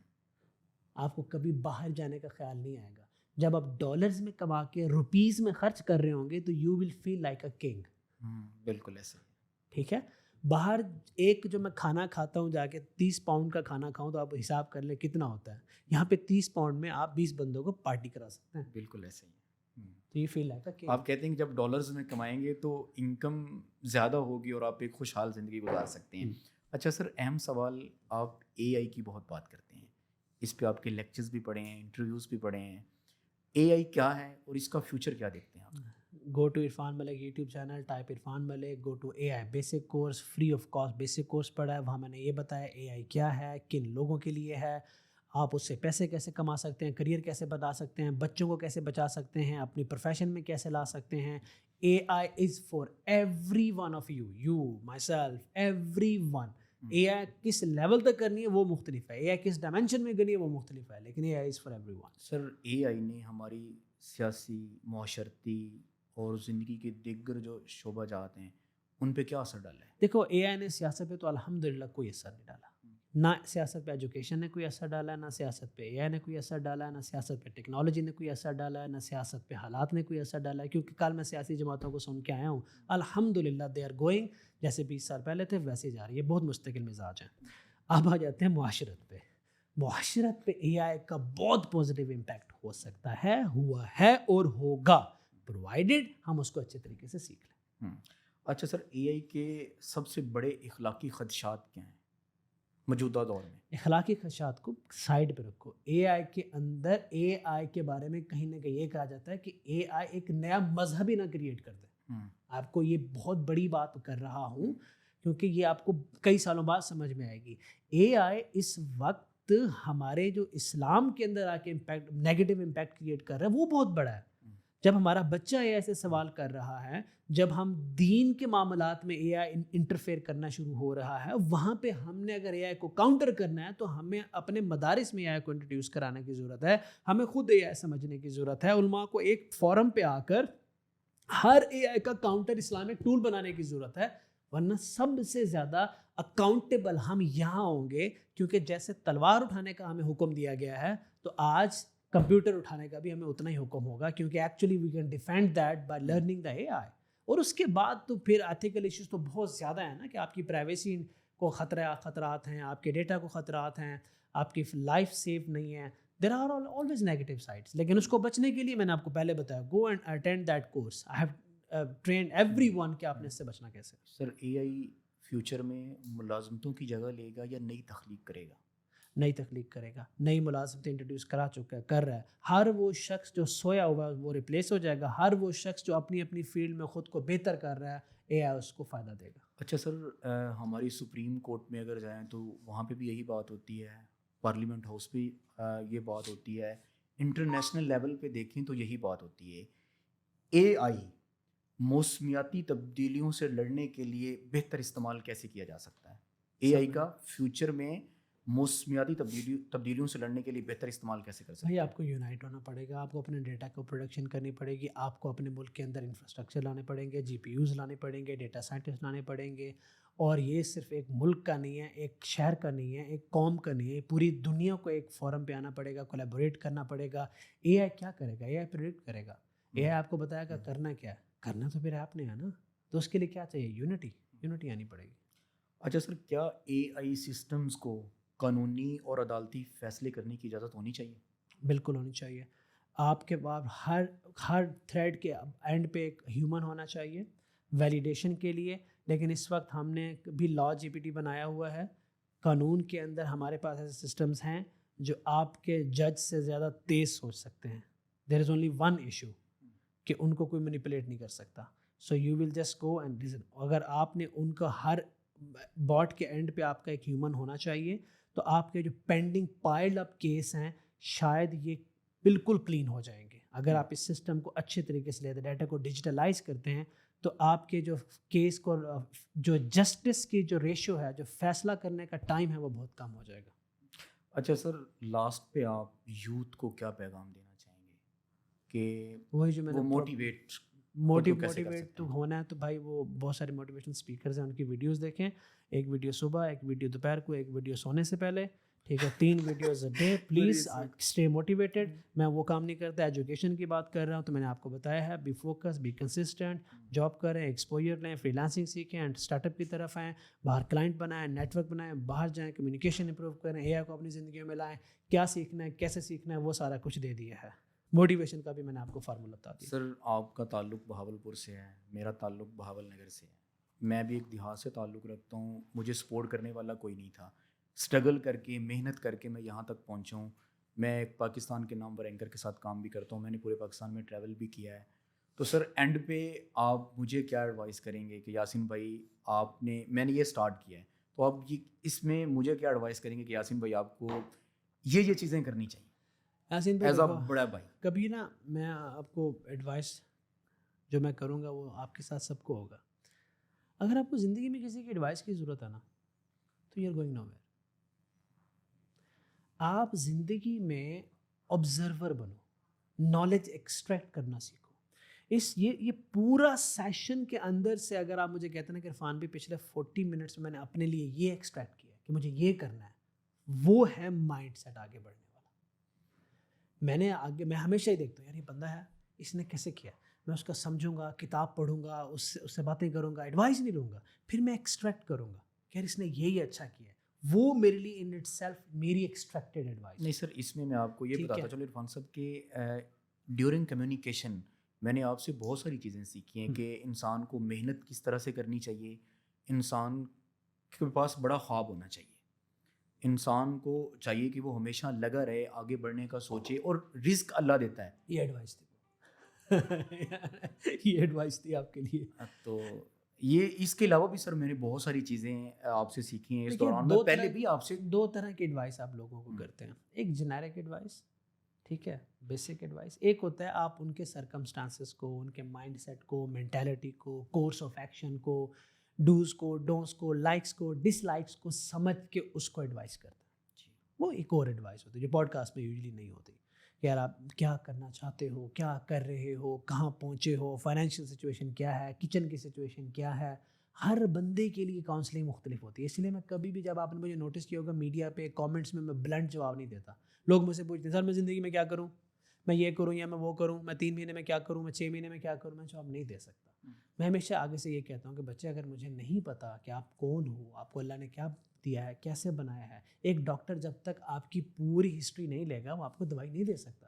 آپ کو کبھی باہر جانے کا خیال نہیں آئے گا. جب آپ ڈالرز میں کما کے روپیز میں خرچ کر رہے ہوں گے تو you will feel like a king. بالکل ایسے. ٹھیک ہے. باہر ایک جو میں کھانا کھاتا ہوں جا کے 30 پاؤنڈ کا کھانا کھاؤں تو آپ حساب کر لیں کتنا ہوتا ہے. یہاں پہ 30 پاؤنڈ میں آپ 20 بندوں کو پارٹی کرا سکتے ہیں. بالکل ایسے ہی. تو یہ فیل ہے کہ آپ کہتے ہیں کہ جب ڈالرز میں کمائیں گے تو انکم زیادہ ہوگی اور آپ ایک خوشحال زندگی گزار سکتے ہیں. اچھا سر، اہم سوال، آپ اے آئی کی بہت بات کرتے ہیں، اس پہ آپ کے لیکچرز بھی پڑھے ہیں، انٹرویوز بھی پڑھے ہیں. اے آئی کیا ہے اور اس کا فیوچر کیا دیکھتے ہیں آپ؟ Go to Irfan Malik YouTube channel, type Irfan Malik, go to A I basic course, free of cost basic course پڑھا ہے. وہاں میں نے یہ بتایا اے آئی کیا ہے، کن لوگوں کے لیے ہے، آپ اس سے پیسے کیسے کما سکتے ہیں، کریئر کیسے بتا سکتے ہیں، بچوں کو کیسے بچا سکتے ہیں، اپنی پروفیشن میں کیسے لا سکتے ہیں. A I is for every one of you myself, every one. A I کس لیول تک کرنی ہے وہ مختلف ہے، اے آئی کس ڈائمینشن میں کرنی ہے وہ مختلف ہے، لیکن اے I is for every one. سر، اے آئی نے ہماری سیاسی، معاشرتی اور زندگی کے دیگر جو شعبہ جات ہیں ان پہ کیا اثر ڈالا ہے؟ دیکھو، اے آئی نے سیاست پہ تو الحمدللہ کوئی اثر نہیں ڈالا. نہ سیاست پہ ایجوکیشن نے کوئی اثر ڈالا ہے، نہ سیاست پہ اے آئی نے کوئی اثر ڈالا ہے، نہ سیاست پہ ٹیکنالوجی نے کوئی اثر ڈالا ہے، نہ سیاست پہ حالات نے کوئی اثر ڈالا ہے. کیونکہ کل میں سیاسی جماعتوں کو سن کے آیا ہوں، الحمدللہ دے آر گوئنگ جیسے 20 سال پہلے تھے ویسے ہی جا رہی ہے. بہت مستقل مزاج ہیں. اب آ جاتے ہیں معاشرت پہ. معاشرت پہ اے آئی کا بہت پازیٹیو امپیکٹ ہو سکتا ہے، ہوا ہے اور ہوگا، پرووائڈیڈ ہم اس کو اچھے طریقے سے سیکھ لیں. اچھا سر، اے آئی کے سب سے بڑے اخلاقی خدشات کیا ہیں موجودہ دور میں؟ اخلاقی خدشات کو سائڈ پہ رکھو. اے آئی کے اندر اے آئی کے بارے میں کہیں نہ کہیں یہ کہا جاتا ہے کہ اے آئی ایک نیا مذہب ہی نہ کریٹ کر دے. آپ کو یہ بہت بڑی بات کر رہا ہوں کیونکہ یہ آپ کو کئی سالوں بعد سمجھ میں آئے گی. اے آئی اس وقت ہمارے جو اسلام کے اندر آ کے امپیکٹ، نیگیٹو امپیکٹ کریٹ کر رہا ہے وہ بہت بڑا ہے. جب ہمارا بچہ اے آئی سے سوال کر رہا ہے، جب ہم دین کے معاملات میں اے آئی انٹرفیئر کرنا شروع ہو رہا ہے، وہاں پہ ہم نے اگر اے آئی کو کاؤنٹر کرنا ہے تو ہمیں اپنے مدارس میں اے آئی کو انٹروڈیوس کرانے کی ضرورت ہے. ہمیں خود اے آئی سمجھنے کی ضرورت ہے. علماء کو ایک فورم پہ آ کر ہر اے آئی کا کاؤنٹر اسلامک ٹول بنانے کی ضرورت ہے. ورنہ سب سے زیادہ اکاؤنٹیبل ہم یہاں ہوں گے، کیونکہ جیسے تلوار اٹھانے کا ہمیں حکم دیا گیا ہے تو آج کمپیوٹر اٹھانے کا بھی ہمیں اتنا ہی حکم ہوگا، کیونکہ actually we can defend that by learning the A I. اور اس کے بعد تو پھر ایتھیکل ایشوز تو بہت زیادہ ہیں نا، کہ آپ کی پرائیویسی کو خطرات ہیں، آپ کے ڈیٹا کو خطرات ہیں، آپ کی لائف سیف نہیں ہے. There are always negative sides. لیکن اس کو بچنے کے لیے میں نے آپ کو پہلے بتایا، go and attend that course. I have trained every one کہ آپ نے اس سے بچنا کیسے. سر، اے آئی فیوچر میں ملازمتوں کی جگہ لے گا یا نئی تخلیق کرے گا؟ نئی تخلیق کرے گا. نئی ملازمتیں انٹروڈیوس کرا چکا ہے، کر رہا ہے. ہر وہ شخص جو سویا ہوا ہے وہ ریپلیس ہو جائے گا. ہر وہ شخص جو اپنی اپنی فیلڈ میں خود کو بہتر کر رہا ہے، اے آئی اس کو فائدہ دے گا. اچھا سر، ہماری سپریم کورٹ میں اگر جائیں تو وہاں پہ بھی یہی بات ہوتی ہے، پارلیمنٹ ہاؤس پہ یہ بات ہوتی ہے، انٹرنیشنل لیول پہ دیکھیں تو یہی بات ہوتی ہے. اے آئی موسمیاتی تبدیلیوں سے لڑنے کے لیے بہتر استعمال کیسے کیا جا سکتا ہے؟ اے آئی کا فیوچر میں موسمیاتی تبدیلیوں سے لڑنے کے لیے بہتر استعمال کیسے کر سکتے ہیں؟ بھائی آپ کو یونائٹ ہونا پڑے گا. آپ کو اپنے ڈیٹا کو پروڈکشن کرنی پڑے گی. آپ کو اپنے ملک کے اندر انفراسٹرکچر لانے پڑیں گے، جی پی یوز لانے پڑیں گے، ڈیٹا سائنٹسٹ لانے پڑیں گے. اور یہ صرف ایک ملک کا نہیں ہے، ایک شہر کا نہیں ہے، ایک قوم کا نہیں ہے، پوری دنیا کو ایک فورم پہ آنا پڑے گا، کولیبوریٹ کرنا پڑے گا. اے آئی کیا کرے گا؟ اے آئی پریڈکٹ کرے گا. اے آئی آپ کو بتائے گا کرنا کیا ہے. کرنا تو پھر آپ نے ہے نا. تو اس کے لیے کیا چاہیے؟ یونٹی آنی پڑے گی. اچھا سر، کیا اے آئی سسٹمز کو قانونی اور عدالتی فیصلے کرنے کی اجازت ہونی چاہیے؟ بالکل ہونی چاہیے. آپ کے بعد ہر تھریڈ کے اینڈ پہ ایک ہیومن ہونا چاہیے ویلیڈیشن کے لیے. لیکن اس وقت ہم نے بھی لا جی پی ٹی بنایا ہوا ہے. قانون کے اندر ہمارے پاس ایسے سسٹمز ہیں جو آپ کے جج سے زیادہ تیز سوچ سکتے ہیں. دیر از اونلی ون ایشو کہ ان کو کوئی مینیپولیٹ نہیں کر سکتا. So you will just go and reason. اگر آپ نے ان کا ہر باٹ کے اینڈ پہ آپ کا ایک ہیومن ہونا چاہیے تو آپ کے جو پینڈنگ پائلڈ اپ کیس ہیں شاید یہ بالکل کلین ہو جائیں گے. اگر آپ اس سسٹم کو اچھے طریقے سے لیتے، ڈیٹا کو ڈیجیٹلائز کرتے ہیں تو آپ کے جو کیس کو جو جسٹس کی جو ریشو ہے، جو فیصلہ کرنے کا ٹائم ہے، وہ بہت کم ہو جائے گا. اچھا سر، لاسٹ پہ آپ یوتھ کو کیا پیغام دینا چاہیں گے کہ وہی جو میں نے موٹیویٹ تو ہونا ہے؟ تو بھائی وہ بہت سارے موٹیویشن اسپیکرز ہیں، ان کی ویڈیوز دیکھیں. ایک ویڈیو صبح، ایک ویڈیو دوپہر کو، ایک ویڈیو سونے سے پہلے. ٹھیک ہے، 3 videos a day. Please stay motivated. میں وہ کام نہیں کرتا، ایجوکیشن کی بات کر رہا ہوں تو میں نے آپ کو بتایا ہے، be focus, be consistent. Job کریں، ایکسپوجر لیں، فری لانسنگ سیکھیں، اینڈ اسٹارٹ اپ کی طرف آئیں. باہر کلائنٹ بنائیں، نیٹ ورک بنائیں، باہر جائیں، کمیونیکیشن امپروو کریں، اے آئی کو اپنی زندگیوں میں لائیں. کیا سیکھنا ہے، کیسے سیکھنا ہے، وہ سارا کچھ دے دیا ہے. موٹیویشن کا بھی میں نے آپ کو فارمولا بتا دیا. سر آپ کا تعلق بہاولپور سے ہے, میرا تعلق بہاول نگر سے ہے. میں بھی ایک دیہات سے تعلق رکھتا ہوں. مجھے سپورٹ کرنے والا کوئی نہیں تھا. اسٹرگل کر کے, محنت کر کے میں یہاں تک پہنچا ہوں. میں ایک پاکستان کے نام پر اینکر کے ساتھ کام بھی کرتا ہوں. میں نے پورے پاکستان میں ٹریول بھی کیا ہے. تو سر اینڈ پہ آپ مجھے کیا ایڈوائس کریں گے کہ یاسین بھائی میں نے یہ اسٹارٹ کیا ہے, تو آپ اس میں مجھے کیا ایڈوائس کریں گے کہ یاسین بھائی آپ کو یہ چیزیں کرنی چاہیے یاسین بھائی ایز اے بڑا بھائی؟ کبھی نا میں آپ کو ایڈوائس جو میں کروں گا وہ آپ کے ساتھ سب کو ہوگا. اگر آپ کو زندگی میں کسی کی ایڈوائس کی ضرورت ہے نا تو you are going nowhere. آپ زندگی میں آبزرور بنو, نالج ایکسٹریکٹ کرنا سیکھو. یہ پورا سیشن کے اندر سے اگر آپ مجھے کہتے ہیں کہ عرفان بھی پچھلے 40 منٹس میں نے اپنے لیے یہ ایکسٹریکٹ کیا کہ مجھے یہ کرنا ہے, وہ ہے مائنڈ سیٹ آگے بڑھنے والا. میں ہمیشہ ہی دیکھتا ہوں یار یہ بندہ ہے, اس نے کیسے کیا, میں اس کا سمجھوں گا, کتاب پڑھوں گا, اس سے باتیں کروں گا, ایڈوائس نہیں لوں گا, پھر میں ایکسٹریکٹ کروں گا کہ یار اس نے یہی اچھا کیا ہے. وہ میرے لیے ان اٹ سیلف میری ایکسٹریکٹیڈ ایڈوائس. نہیں سر, اس میں آپ کو یہ بتاتا چلو عرفان صاحب کہ ڈیورنگ کمیونیکیشن میں نے آپ سے بہت ساری چیزیں سیکھی ہیں کہ انسان کو محنت کس طرح سے کرنی چاہیے, انسان کے پاس بڑا خواب ہونا چاہیے, انسان کو چاہیے کہ وہ ہمیشہ لگا رہے, آگے بڑھنے کا سوچے, اور رزق اللہ دیتا ہے. یہ ایڈوائس تھی یہ ایڈوائس تھی آپ کے لیے. تو یہ اس کے علاوہ بھی سر میں نے بہت ساری چیزیں آپ سے سیکھی ہیں اس دوران. میں پہلے بھی آپ سے 2 طرح کی ایڈوائس آپ لوگوں کو کرتے ہیں. ایک جنیرک ایڈوائس, ٹھیک ہے, بیسک ایڈوائس. ایک ہوتا ہے آپ ان کے سرکمسٹانسز کو, ان کے مائنڈ سیٹ کو, مینٹیلٹی کو, کورس آف ایکشن کو, ڈوز کو, ڈونٹس کو, لائکس کو, ڈس لائکس کو سمجھ کے اس کو ایڈوائس کرتے ہیں. وہ ایک اور ایڈوائس ہوتی ہے جو پوڈ کاسٹ میں یوزلی نہیں ہوتی کہ یار آپ کیا کرنا چاہتے ہو, کیا کر رہے ہو, کہاں پہنچے ہو, فائنینشیل سچویشن کیا ہے, کچن کی سچویشن کیا ہے. ہر بندے کے لیے کاؤنسلنگ مختلف ہوتی ہے. اس لیے میں کبھی بھی, جب آپ نے مجھے نوٹس کیا ہوگا میڈیا پہ کامنٹس میں بلنٹ جواب نہیں دیتا. لوگ مجھ سے پوچھتے ہیں سر میں زندگی میں کیا کروں, میں یہ کروں یا میں وہ کروں, میں 3 مہینے میں کیا کروں, میں 6 مہینے میں کیا کروں. میں جواب نہیں دے سکتا. میں ہمیشہ آگے سے یہ کہتا ہوں کہ بچے اگر مجھے نہیں پتا کہ آپ کون ہو, آپ کو اللہ نے کیا دیا ہے, کیسے بنایا ہے, ایک ڈاکٹر جب تک آپ کی پوری ہسٹری نہیں لے گا وہ آپ کو دوائی نہیں دے سکتا.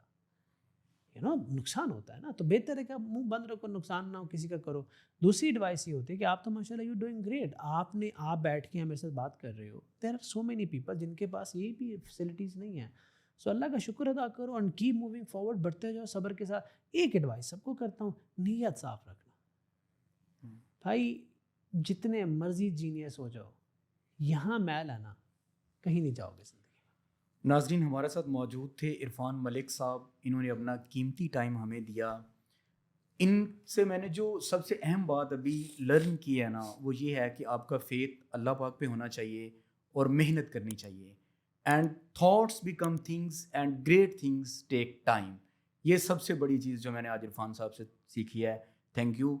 نقصان ہوتا ہے نا, تو بہتر ہے کہ آپ منہ بند رکھو, نقصان نہ ہو کسی کا کرو. دوسری ایڈوائس یہ ہوتی ہے کہ آپ تو ماشاء اللہ یو ڈوئنگ گریٹ, آپ بیٹھ کے میرے ساتھ بات کر رہے ہو. There are so many people جن کے پاس یہ بھی فیسلٹیز نہیں ہیں. سو اللہ کا شکر ادا کرو اینڈ کیپ موونگ فارورڈ, بڑھتے جاؤ صبر کے ساتھ. ایک ایڈوائس سب کو کرتا ہوں, نیت صاف رکھنا. بھائی جتنے مرضی جینیس ہو جاؤ, یہاں میل ہے نا, کہیں نہیں جاؤ گے زندگی. ناظرین ہمارے ساتھ موجود تھے عرفان ملک صاحب, انہوں نے اپنا قیمتی ٹائم ہمیں دیا. ان سے میں نے جو سب سے اہم بات ابھی لرن کی ہے نا, وہ یہ ہے کہ آپ کا فیتھ اللہ پاک پہ ہونا چاہیے اور محنت کرنی چاہیے. And thoughts become things and great things take time. یہ سب سے بڑی چیز جو میں نے آج عرفان صاحب سے سیکھی ہے. Thank you.